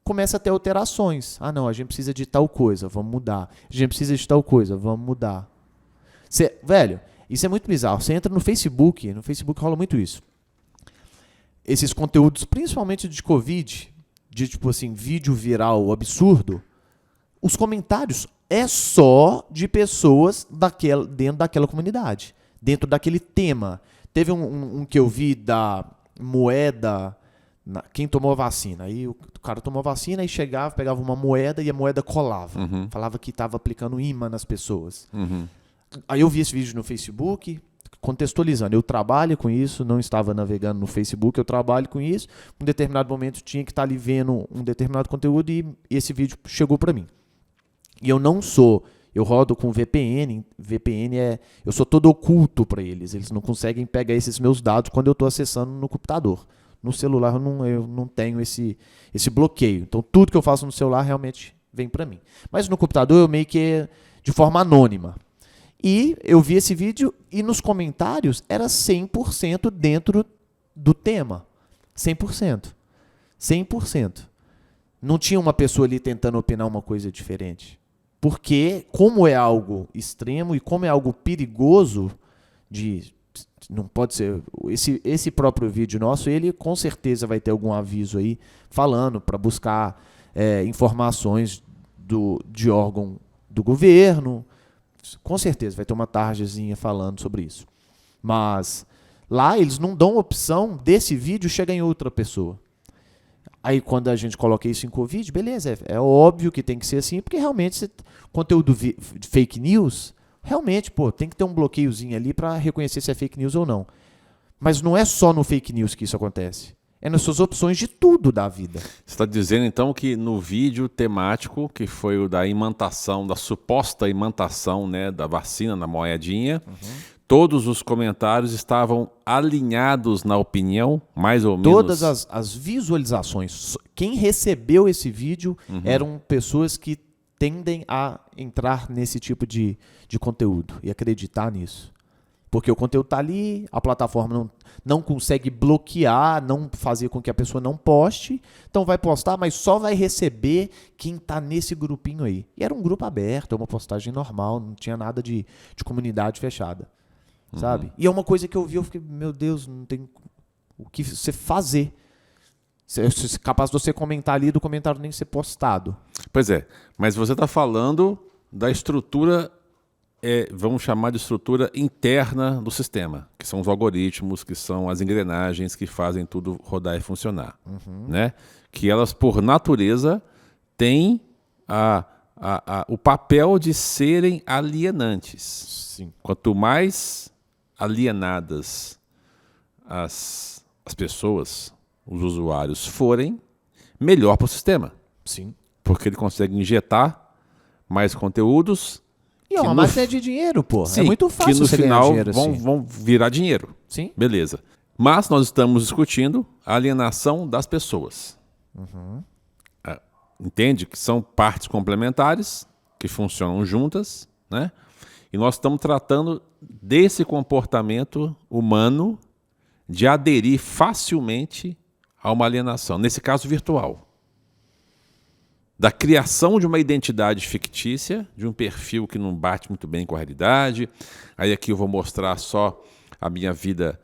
começa a ter alterações. Ah, não, a gente precisa de tal coisa, vamos mudar. A gente precisa de tal coisa, vamos mudar. Velho, isso é muito bizarro. Você entra no Facebook rola muito isso. Esses conteúdos, principalmente de Covid, de tipo assim, vídeo viral absurdo, os comentários é só de pessoas dentro daquela comunidade, dentro daquele tema. Teve um que eu vi da moeda, quem tomou a vacina. Aí o cara tomou a vacina e chegava, pegava uma moeda e a moeda colava. Falava que estava aplicando imã nas pessoas. Aí eu vi esse vídeo no Facebook, contextualizando, eu trabalho com isso, não estava navegando no Facebook, eu trabalho com isso, em um determinado momento tinha que estar ali vendo um determinado conteúdo e esse vídeo chegou para mim. E eu rodo com VPN eu sou todo oculto para eles não conseguem pegar esses meus dados quando eu estou acessando no computador. No celular eu não tenho esse bloqueio, então tudo que eu faço no celular realmente vem para mim. Mas no computador eu meio que de forma anônima. E eu vi esse vídeo e nos comentários era 100% dentro do tema. 100%. 100%. Não tinha uma pessoa ali tentando opinar uma coisa diferente. Porque, como é algo extremo e como é algo perigoso, não pode ser. Esse próprio vídeo nosso, ele com certeza vai ter algum aviso aí falando para buscar informações de órgão do governo. Com certeza vai ter uma tarjazinha falando sobre isso. Mas lá eles não dão opção desse vídeo chegar em outra pessoa. Aí quando a gente coloca isso em Covid, beleza, é óbvio que tem que ser assim, porque realmente conteúdo fake news, realmente, tem que ter um bloqueiozinho ali para reconhecer se é fake news ou não. Mas não é só no fake news que isso acontece. É nas suas opções de tudo da vida. Você está dizendo, então, que no vídeo temático, que foi o da imantação, da suposta imantação, né, da vacina na moedinha, todos os comentários estavam alinhados na opinião, mais ou menos? Todas as visualizações. Quem recebeu esse vídeo eram pessoas que tendem a entrar nesse tipo de conteúdo e acreditar nisso. Porque o conteúdo está ali, a plataforma não consegue bloquear, não fazer com que a pessoa não poste. Então vai postar, mas só vai receber quem está nesse grupinho aí. E era um grupo aberto, é uma postagem normal, não tinha nada de comunidade fechada. Sabe? E é uma coisa que eu vi, eu fiquei, meu Deus, não tem o que você fazer. É capaz de você comentar ali do comentário nem ser postado. Pois é, mas você está falando da estrutura, vamos chamar de estrutura interna do sistema, que são os algoritmos, que são as engrenagens que fazem tudo rodar e funcionar. Né? Que elas, por natureza, têm o papel de serem alienantes. Sim. Quanto mais alienadas as pessoas, os usuários forem, melhor para o sistema. Sim. Porque ele consegue injetar mais conteúdos. E é uma máquina de dinheiro, pô. Sim, é muito fácil que no você final ganhar dinheiro vão virar dinheiro. Sim. Beleza. Mas nós estamos discutindo a alienação das pessoas. Entende? Que são partes complementares, que funcionam juntas, né? E nós estamos tratando desse comportamento humano de aderir facilmente a uma alienação, nesse caso virtual. Da criação de uma identidade fictícia, de um perfil que não bate muito bem com a realidade. Aí aqui eu vou mostrar só a minha vida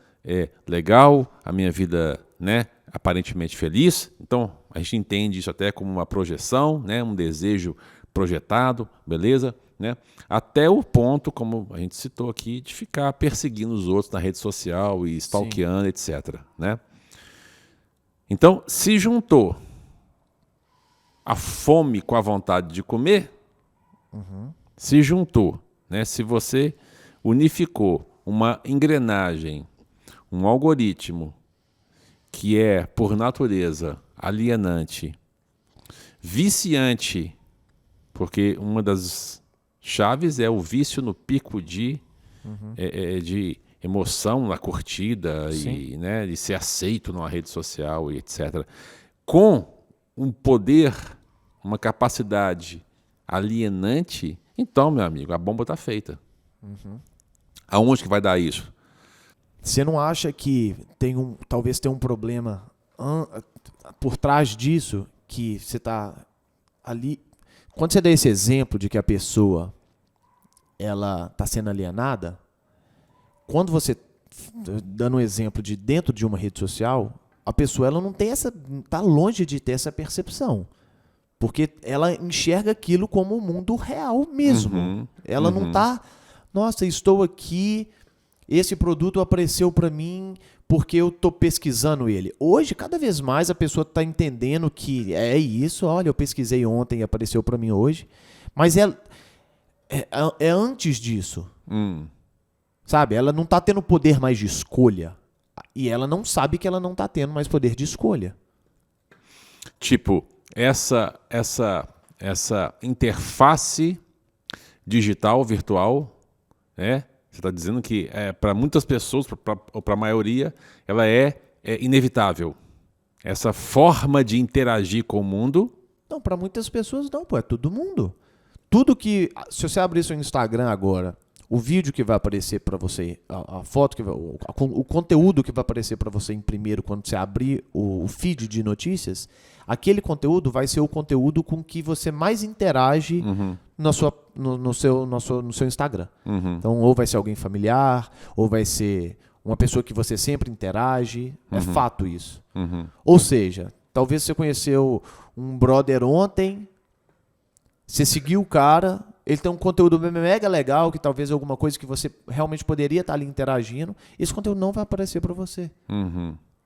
legal, a minha vida, né, aparentemente feliz. Então, a gente entende isso até como uma projeção, né, um desejo projetado, beleza? Né? Até o ponto, como a gente citou aqui, de ficar perseguindo os outros na rede social e stalkeando, etc. Né? Então, se juntou a fome com a vontade de comer, se juntou, né? Se você unificou uma engrenagem, um algoritmo que é, por natureza, alienante, viciante, porque uma das chaves é o vício no pico de emoção na curtida e, né, de ser aceito numa rede social e etc. Com um poder, uma capacidade alienante, então, meu amigo, a bomba está feita. Aonde que vai dar isso? Você não acha que talvez tenha um problema por trás disso, que você está ali... Quando você dá esse exemplo de que a pessoa ela está sendo alienada, quando você dando um exemplo de dentro de uma rede social, a pessoa ela não tem está longe de ter essa percepção, porque ela enxerga aquilo como o mundo real mesmo. Ela não está, nossa, estou aqui, esse produto apareceu para mim porque eu estou pesquisando ele. Hoje, cada vez mais, a pessoa está entendendo que é isso. Olha, eu pesquisei ontem e apareceu para mim hoje. Mas é antes disso. Sabe? Ela não tá tendo poder mais de escolha. E ela não sabe que ela não tá tendo mais poder de escolha. Tipo, essa interface digital, virtual, né? Você está dizendo que para muitas pessoas, ou para a maioria, ela é inevitável. Essa forma de interagir com o mundo. Não, para muitas pessoas não, pô, é todo mundo. Tudo que... Se você abrir seu Instagram agora, o vídeo que vai aparecer para você, a foto, o conteúdo que vai aparecer para você em primeiro quando você abrir o feed de notícias, aquele conteúdo vai ser o conteúdo com que você mais interage no seu Instagram. Então, ou vai ser alguém familiar, ou vai ser uma pessoa que você sempre interage. É fato isso. Ou seja, talvez você conheceu um brother ontem, você seguiu o cara, ele tem um conteúdo mega legal, que talvez é alguma coisa que você realmente poderia estar ali interagindo, esse conteúdo não vai aparecer para você.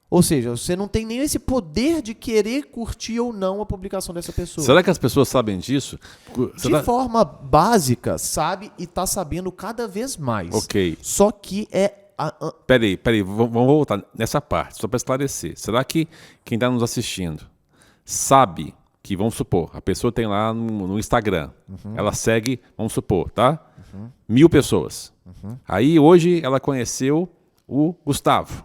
Ou seja, você não tem nem esse poder de querer curtir ou não a publicação dessa pessoa. Será que as pessoas sabem disso? De forma básica, sabe e está sabendo cada vez mais. Ok. Só que Peraí, vamos voltar nessa parte, só para esclarecer. Será que quem está nos assistindo sabe que, vamos supor, a pessoa tem lá no Instagram, ela segue, vamos supor, tá? 1.000 pessoas. Aí hoje ela conheceu o Gustavo.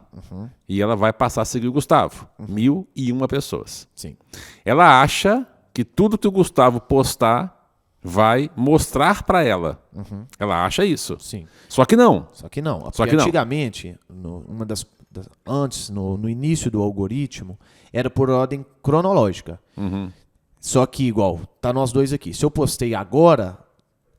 E ela vai passar a seguir o Gustavo. 1.001 pessoas. Sim. Ela acha que tudo que o Gustavo postar vai mostrar para ela. Ela acha isso. Sim. Só que não. Só que não. Só Porque que não. antigamente, antes, no início do algoritmo, era por ordem cronológica. Só que, igual, tá nós dois aqui. Se eu postei agora,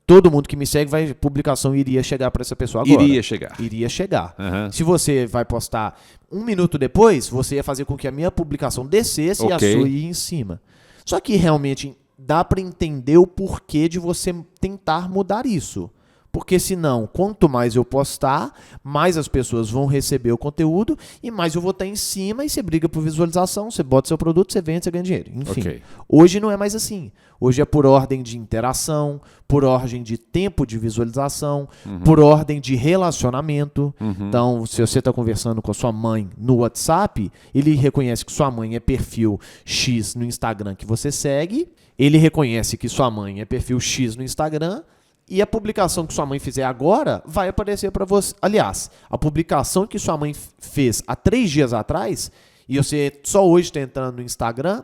todo mundo que me segue, publicação iria chegar para essa pessoa agora. Iria chegar. Iria chegar. Se você vai postar 1 minuto depois, você ia fazer com que a minha publicação descesse e a sua ia em cima. Só que realmente dá para entender o porquê de você tentar mudar isso. Porque senão, quanto mais eu postar, mais as pessoas vão receber o conteúdo e mais eu vou estar em cima e você briga por visualização, você bota seu produto, você vende, você ganha dinheiro. Enfim, hoje não é mais assim. Hoje é por ordem de interação, por ordem de tempo de visualização, por ordem de relacionamento. Então, se você está conversando com a sua mãe no WhatsApp, ele reconhece que sua mãe é perfil X no Instagram que você segue, ele reconhece que sua mãe é perfil X no Instagram, e a publicação que sua mãe fizer agora vai aparecer para você. Aliás, a publicação que sua mãe fez há 3 dias atrás, e você só hoje está entrando no Instagram,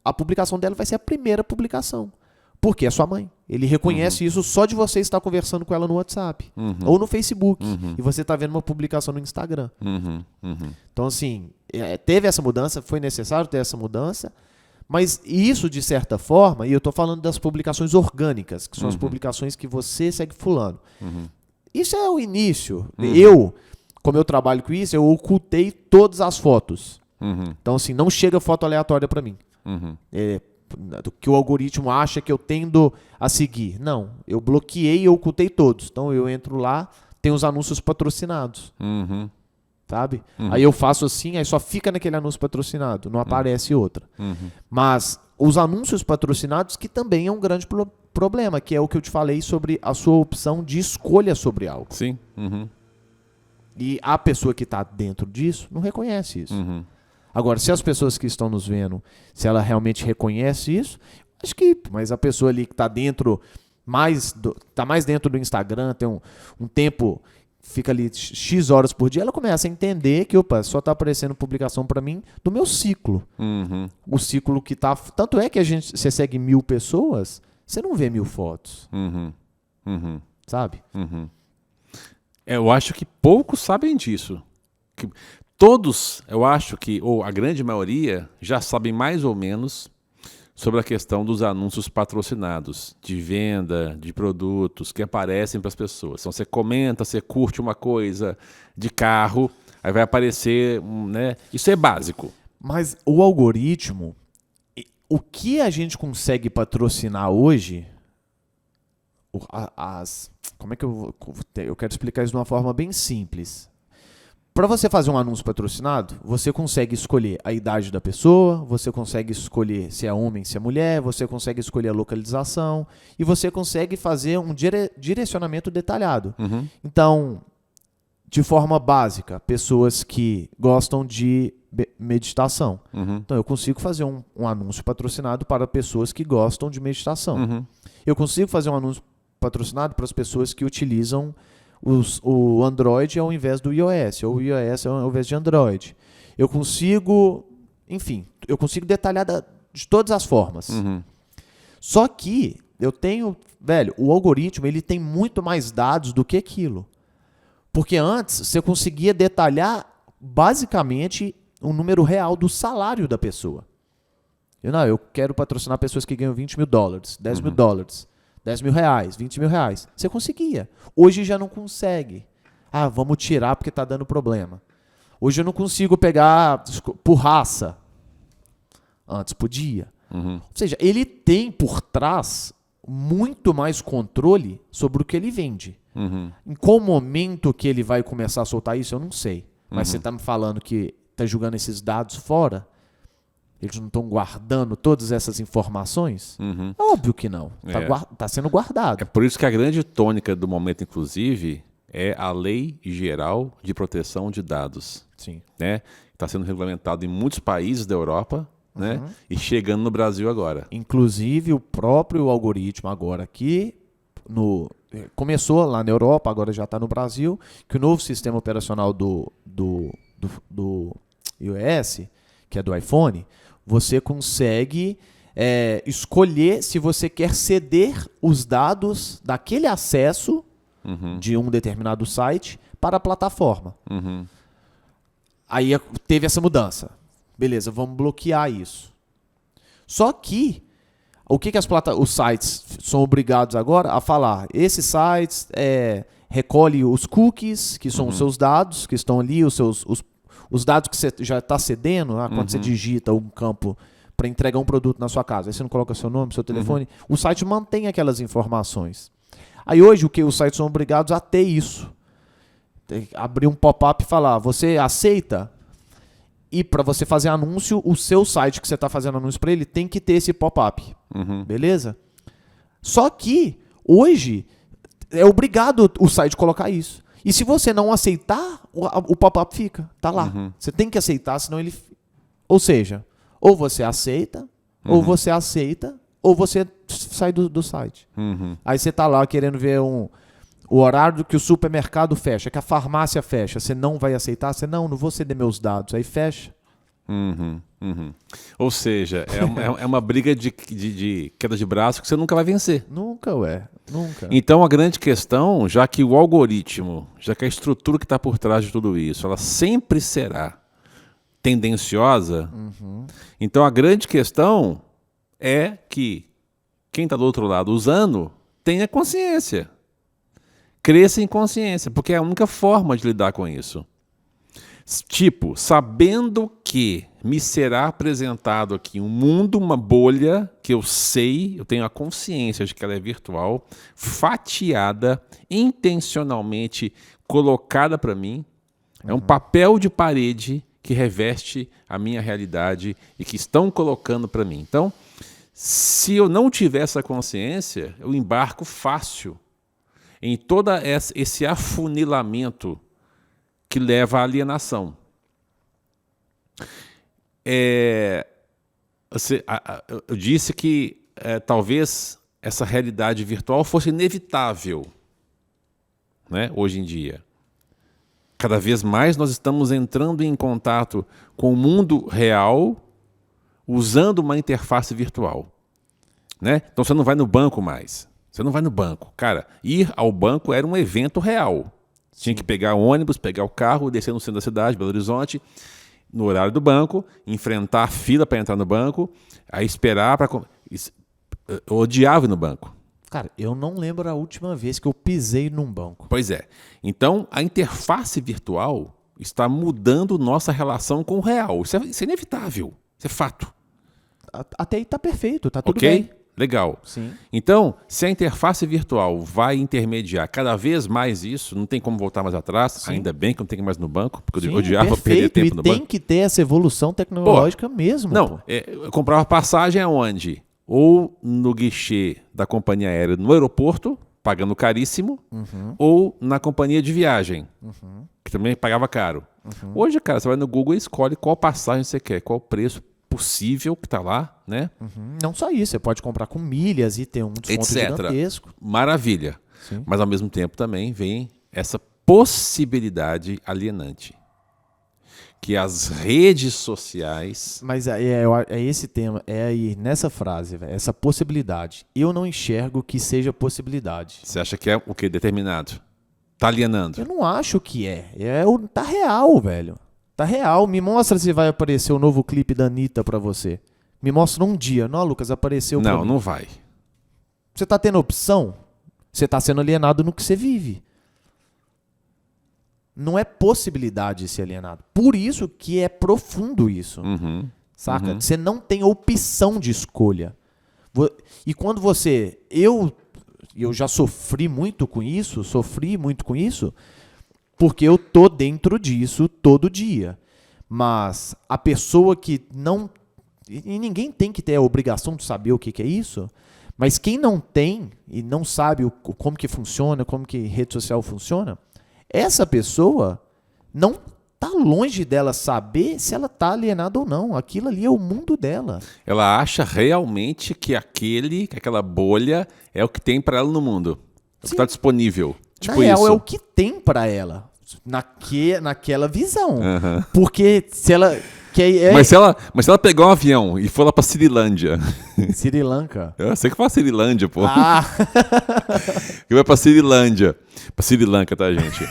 a publicação dela vai ser a primeira publicação. Porque é sua mãe. Ele reconhece isso só de você estar conversando com ela no WhatsApp. Ou no Facebook. E você está vendo uma publicação no Instagram. Então, assim, teve essa mudança, foi necessário ter essa mudança. Mas isso, de certa forma, e eu estou falando das publicações orgânicas, que são as publicações que você segue fulano. Isso é o início. Eu, como eu trabalho com isso, eu ocultei todas as fotos. Então, assim, não chega foto aleatória para mim. Do que o algoritmo acha que eu tendo a seguir. Não, eu bloqueei e ocultei todos. Então, eu entro lá, tem os anúncios patrocinados. Sabe? Aí eu faço assim, aí só fica naquele anúncio patrocinado, não aparece outra. Mas os anúncios patrocinados, que também é um grande problema, que é o que eu te falei sobre a sua opção de escolha sobre algo. Sim. E a pessoa que está dentro disso não reconhece isso. Agora, se as pessoas que estão nos vendo, se ela realmente reconhece isso, acho que... Mas a pessoa ali que está dentro, tá mais dentro do Instagram, tem um tempo... Fica ali X horas por dia, ela começa a entender que, só está aparecendo publicação para mim do meu ciclo. O ciclo que tá... Tanto é que você segue 1.000 pessoas, você não vê 1.000 fotos. Sabe? Eu acho que poucos sabem disso. Todos, eu acho que, ou a grande maioria, já sabem mais ou menos sobre a questão dos anúncios patrocinados, de venda de produtos que aparecem para as pessoas. Então, você comenta, você curte uma coisa de carro, aí vai aparecer, né? Isso é básico. Mas o algoritmo, o que a gente consegue patrocinar hoje, como é que eu quero explicar isso de uma forma bem simples. Para você fazer um anúncio patrocinado, você consegue escolher a idade da pessoa, você consegue escolher se é homem, se é mulher, você consegue escolher a localização e você consegue fazer um direcionamento detalhado. Então, de forma básica, pessoas que gostam de meditação. Então, eu consigo fazer um anúncio patrocinado para pessoas que gostam de meditação. Eu consigo fazer um anúncio patrocinado para as pessoas que utilizam o Android ao invés do iOS, ou o iOS ao invés de Android. Eu consigo, enfim, eu consigo detalhar de todas as formas. Só que eu tenho, velho, o algoritmo ele tem muito mais dados do que aquilo. Porque antes você conseguia detalhar basicamente o número real do salário da pessoa. Eu quero patrocinar pessoas que ganham $20 mil, $10 mil, $10 mil reais, $20 mil reais. Você conseguia. Hoje já não consegue. Vamos tirar porque está dando problema. Hoje eu não consigo pegar por raça. Antes podia. Ou seja, ele tem por trás muito mais controle sobre o que ele vende. Em qual momento que ele vai começar a soltar isso, eu não sei. Mas você está me falando que está jogando esses dados fora? Eles não estão guardando todas essas informações? É óbvio que não. Está sendo guardado. É por isso que a grande tônica do momento, inclusive, é a Lei Geral de Proteção de Dados. Sim. Né? Está sendo regulamentado em muitos países da Europa, né? E chegando no Brasil agora. Inclusive, o próprio algoritmo agora aqui, começou lá na Europa, agora já está no Brasil, que o novo sistema operacional do iOS, que é do iPhone, você consegue escolher se você quer ceder os dados daquele acesso de um determinado site para a plataforma. Aí teve essa mudança. Beleza, vamos bloquear isso. Só que, o que os sites são obrigados agora a falar? Esses sites recolhem os cookies, que são os seus dados, que estão ali, os dados que você já está cedendo, quando você digita um campo para entregar um produto na sua casa. Aí você não coloca seu nome, seu telefone. O site mantém aquelas informações. Aí hoje os sites são obrigados a ter isso. Abrir um pop-up e falar, você aceita? E para você fazer anúncio, o seu site que você está fazendo anúncio para ele tem que ter esse pop-up. Beleza? Só que, hoje, é obrigado o site colocar isso. E se você não aceitar, o pop-up fica. Tá lá. Você tem que aceitar, senão ele... Ou seja, ou você aceita, ou você aceita, ou você sai do site. Aí você tá lá querendo ver o horário que o supermercado fecha, que a farmácia fecha. Você não vai aceitar? Você não vou ceder meus dados. Aí fecha. Ou seja, é uma briga de queda de braço que você nunca vai vencer. Nunca. Então a grande questão, já que o algoritmo, já que a estrutura que está por trás de tudo isso, ela sempre será tendenciosa, então a grande questão é que quem está do outro lado usando tenha consciência. Cresça em consciência, porque é a única forma de lidar com isso. Tipo, sabendo que me será apresentado aqui um mundo, uma bolha, que eu sei, eu tenho a consciência de que ela é virtual, fatiada, intencionalmente colocada para mim, é um papel de parede que reveste a minha realidade e que estão colocando para mim. Então, se eu não tiver essa consciência, eu embarco fácil em todo esse afunilamento que leva à alienação. Eu disse que talvez essa realidade virtual fosse inevitável, né, hoje em dia. Cada vez mais nós estamos entrando em contato com o mundo real usando uma interface virtual. Né? Então você não vai no banco mais. Você não vai no banco. Cara, ir ao banco era um evento real. Tinha que pegar o ônibus, pegar o carro, descer no centro da cidade, Belo Horizonte, no horário do banco, enfrentar a fila para entrar no banco, aí esperar para... Eu odiava ir no banco. Cara, eu não lembro a última vez que eu pisei num banco. Pois é. Então, a interface virtual está mudando nossa relação com o real. Isso é inevitável. Isso é fato. Até aí tá perfeito, tá tudo bem. Legal. Sim. Então, se a interface virtual vai intermediar cada vez mais isso, não tem como voltar mais atrás. Sim. Ainda bem que não tem que ir mais no banco, porque eu odiava perder tempo no banco. E tem que ter essa evolução tecnológica mesmo. Não, eu comprava passagem aonde? Ou no guichê da companhia aérea no aeroporto, pagando caríssimo, ou na companhia de viagem, que também pagava caro. Hoje, cara, você vai no Google e escolhe qual passagem você quer, qual o preço possível que está lá, né? Não só isso, você pode comprar com milhas e ter um desconto gigantesco. Maravilha. Sim. Mas ao mesmo tempo também vem essa possibilidade alienante. Que as redes sociais... Mas é esse tema, é aí, nessa frase, véio, essa possibilidade. Eu não enxergo que seja possibilidade. Você acha que é o quê? Determinado? Tá alienando? Eu não acho que é. Tá real, velho. Tá real. Me mostra se vai aparecer o novo clipe da Anitta pra você. Me mostra um dia. Não, Lucas, apareceu pra Não, mim. não vai. Você tá tendo opção? Você tá sendo alienado no que você vive. Não é possibilidade de ser alienado. Por isso que é profundo isso. Saca? Você não tem opção de escolha. E quando você... Eu já sofri muito com isso, porque eu tô dentro disso todo dia. Mas a pessoa que não... E ninguém tem que ter a obrigação de saber o que é isso, mas quem não tem e não sabe como que funciona, como que rede social funciona, essa pessoa não tá longe dela saber se ela tá alienada ou não. Aquilo ali é o mundo dela. Ela acha realmente que aquela bolha é o que tem para ela no mundo. É o que está disponível. Tipo Na real, isso. é o que tem pra ela. Naquela visão. Porque se ela... Mas se ela pegar um avião e for lá pra Cirilândia... Sri Lanka. Eu sei que fala Cirilândia, pô. Ah! Que vai pra Cirilândia. Pra Sri Lanka, tá, gente?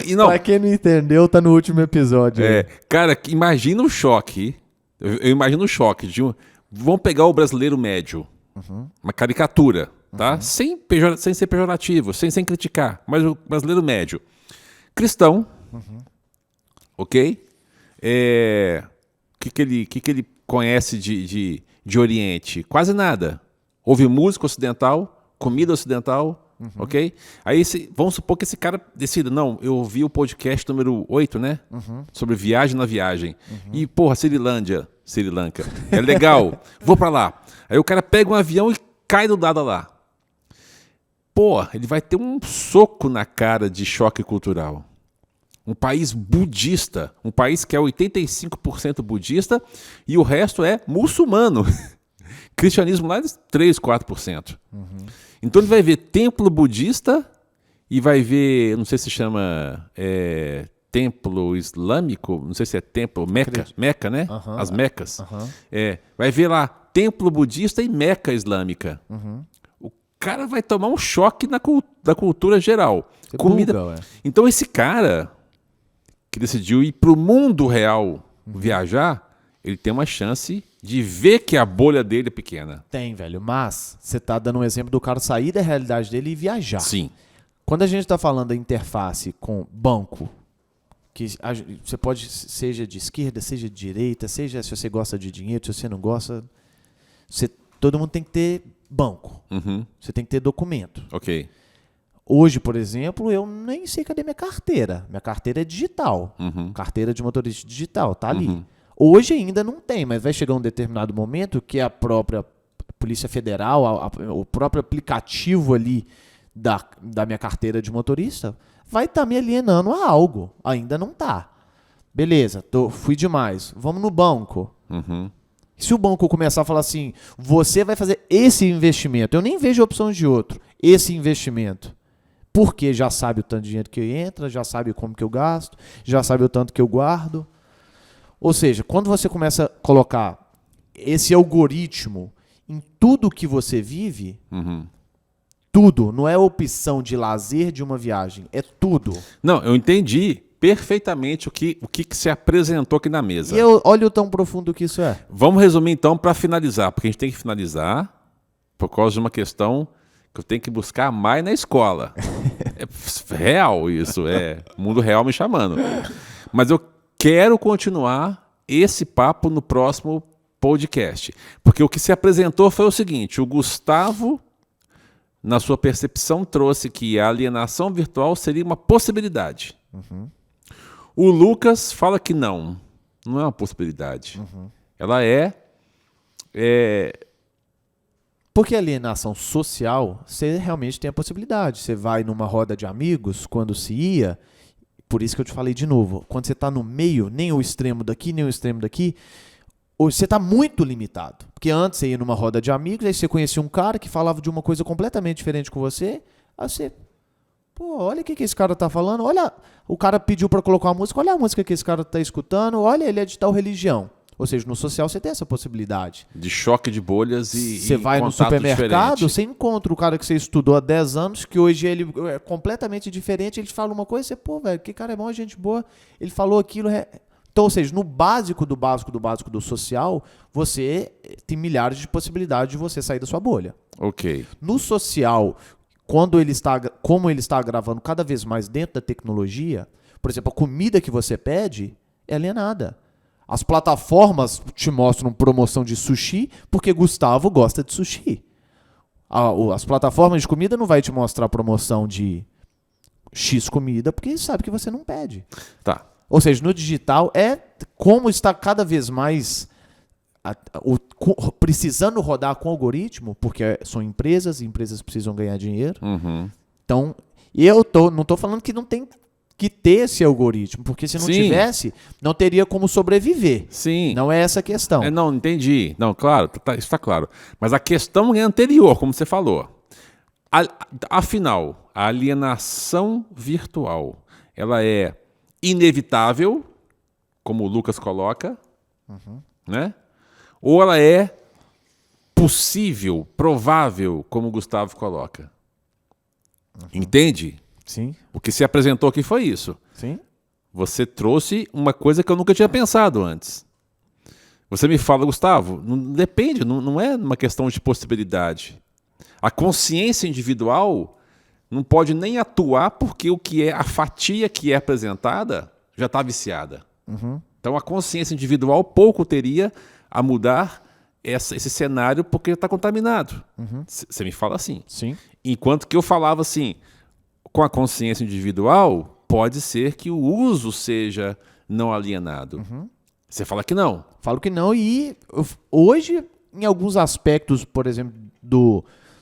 E não, Pra quem não entendeu, tá no último episódio. cara, imagina o choque. Eu imagino o choque de vamos pegar o brasileiro médio. Uma caricatura, tá? Sem ser pejorativo, sem criticar. Mas o brasileiro médio. Cristão. Ok? O que ele conhece de Oriente? Quase nada. Ouve música ocidental, comida ocidental, ok? Aí vamos supor que esse cara decida, não, eu ouvi o podcast número 8, né? Sobre viagem na viagem. E, porra, Sri Lanka. É legal, vou pra lá. Aí o cara pega um avião e cai do nada lá. Pô, ele vai ter um soco na cara de choque cultural. Um país budista, um país que é 85% budista e o resto é muçulmano. Cristianismo lá é 3, 4%. Então ele vai ver templo budista e vai ver, não sei se chama templo islâmico, não sei se é templo, Meca, né? As Mecas. Vai ver lá templo budista e Meca islâmica. O cara vai tomar um choque da cultura geral. Comida. Então esse cara que decidiu ir para o mundo real viajar, ele tem uma chance de ver que a bolha dele é pequena. Tem, velho. Mas você tá dando um exemplo do cara sair da realidade dele e viajar. Sim. Quando a gente tá falando da interface com banco, que você pode, seja de esquerda, seja de direita, seja se você gosta de dinheiro, se você não gosta, todo mundo tem que ter banco. Você tem que ter documento. Ok. Hoje, por exemplo, eu nem sei cadê minha carteira. Minha carteira é digital. Carteira de motorista digital, tá ali. Hoje ainda não tem, mas vai chegar um determinado momento que a própria Polícia Federal, o próprio aplicativo ali da minha carteira de motorista vai estar me alienando a algo. Ainda não tá. Beleza, fui demais. Vamos no banco. Se o banco começar a falar assim, você vai fazer esse investimento, eu nem vejo opção de outro, esse investimento. Porque já sabe o tanto de dinheiro que entra, já sabe como que eu gasto, já sabe o tanto que eu guardo. Ou seja, quando você começa a colocar esse algoritmo em tudo que você vive, tudo, não é opção de lazer de uma viagem, é tudo. Não, eu entendi perfeitamente o que se apresentou aqui na mesa. E olha o tão profundo que isso é. Vamos resumir então para finalizar, porque a gente tem que finalizar por causa de uma questão que eu tenho que buscar mais na escola. É real isso, o mundo real me chamando. Mas eu quero continuar esse papo no próximo podcast. Porque o que se apresentou foi o seguinte, o Gustavo, na sua percepção, trouxe que a alienação virtual seria uma possibilidade. O Lucas fala que não é uma possibilidade. Ela é Porque alienação social, você realmente tem a possibilidade. Você vai numa roda de amigos, quando se ia, por isso que eu te falei de novo, quando você está no meio, nem o extremo daqui, nem o extremo daqui, você está muito limitado. Porque antes você ia numa roda de amigos, aí você conhecia um cara que falava de uma coisa completamente diferente com você, aí você, pô, olha o que esse cara tá falando, olha, o cara pediu para colocar uma música, olha a música que esse cara tá escutando, olha, ele é de tal religião. Ou seja, no social você tem essa possibilidade. De choque de bolhas e você vai no contato supermercado, diferente. você encontra o cara que você estudou há 10 anos, que hoje ele é completamente diferente, ele te fala uma coisa, você, pô, velho, que cara é bom, gente boa, ele falou aquilo. Então, ou seja, no básico do básico do básico do social, você tem milhares de possibilidades de você sair da sua bolha. Ok. No social, como ele está gravando cada vez mais dentro da tecnologia, por exemplo, a comida que você pede é alienada. As plataformas te mostram promoção de sushi porque Gustavo gosta de sushi. As plataformas de comida não vai te mostrar promoção de X comida porque sabe que você não pede. Tá. Ou seja, no digital como está cada vez mais precisando rodar com algoritmo, porque são empresas precisam ganhar dinheiro. Uhum. Então, não estou falando que não tem que ter esse algoritmo, porque se não Sim. tivesse, não teria como sobreviver. Sim. Não é essa a questão. Não, entendi. Não, claro, isso está claro. Mas a questão é anterior, como você falou. Afinal, a alienação virtual, ela é inevitável, como o Lucas coloca, né? Ou ela é possível, provável, como o Gustavo coloca. Entende? Sim, O que se apresentou aqui foi isso. sim. Você trouxe uma coisa que eu nunca tinha pensado antes. Você me fala, Gustavo, depende, não é uma questão de possibilidade. A consciência individual não pode nem atuar porque a fatia que é apresentada já está viciada. Então a consciência individual pouco teria a mudar esse cenário porque está contaminado. Você me fala assim. Sim. Enquanto que eu falava assim, com a consciência individual, pode ser que o uso seja não alienado. Você fala que não. Falo que não, e hoje, em alguns aspectos, por exemplo,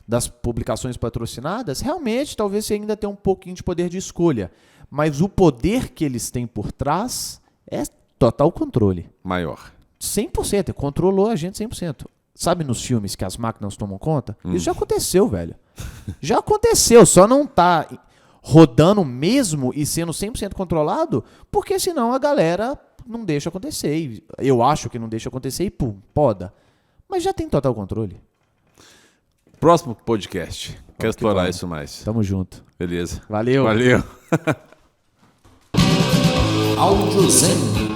das publicações patrocinadas, realmente talvez você ainda tenha um pouquinho de poder de escolha. Mas o poder que eles têm por trás é total controle. Maior. 100%, controlou a gente 100%. Sabe nos filmes que as máquinas tomam conta? Isso já aconteceu, velho. Já aconteceu, só não tá rodando mesmo e sendo 100% controlado, porque senão a galera não deixa acontecer. E eu acho que não deixa acontecer e pum, poda. Mas já tem total controle. Próximo podcast. Quero explorar vamos. isso mais. Tamo junto. Beleza. Valeu. Valeu. Áudio Zen.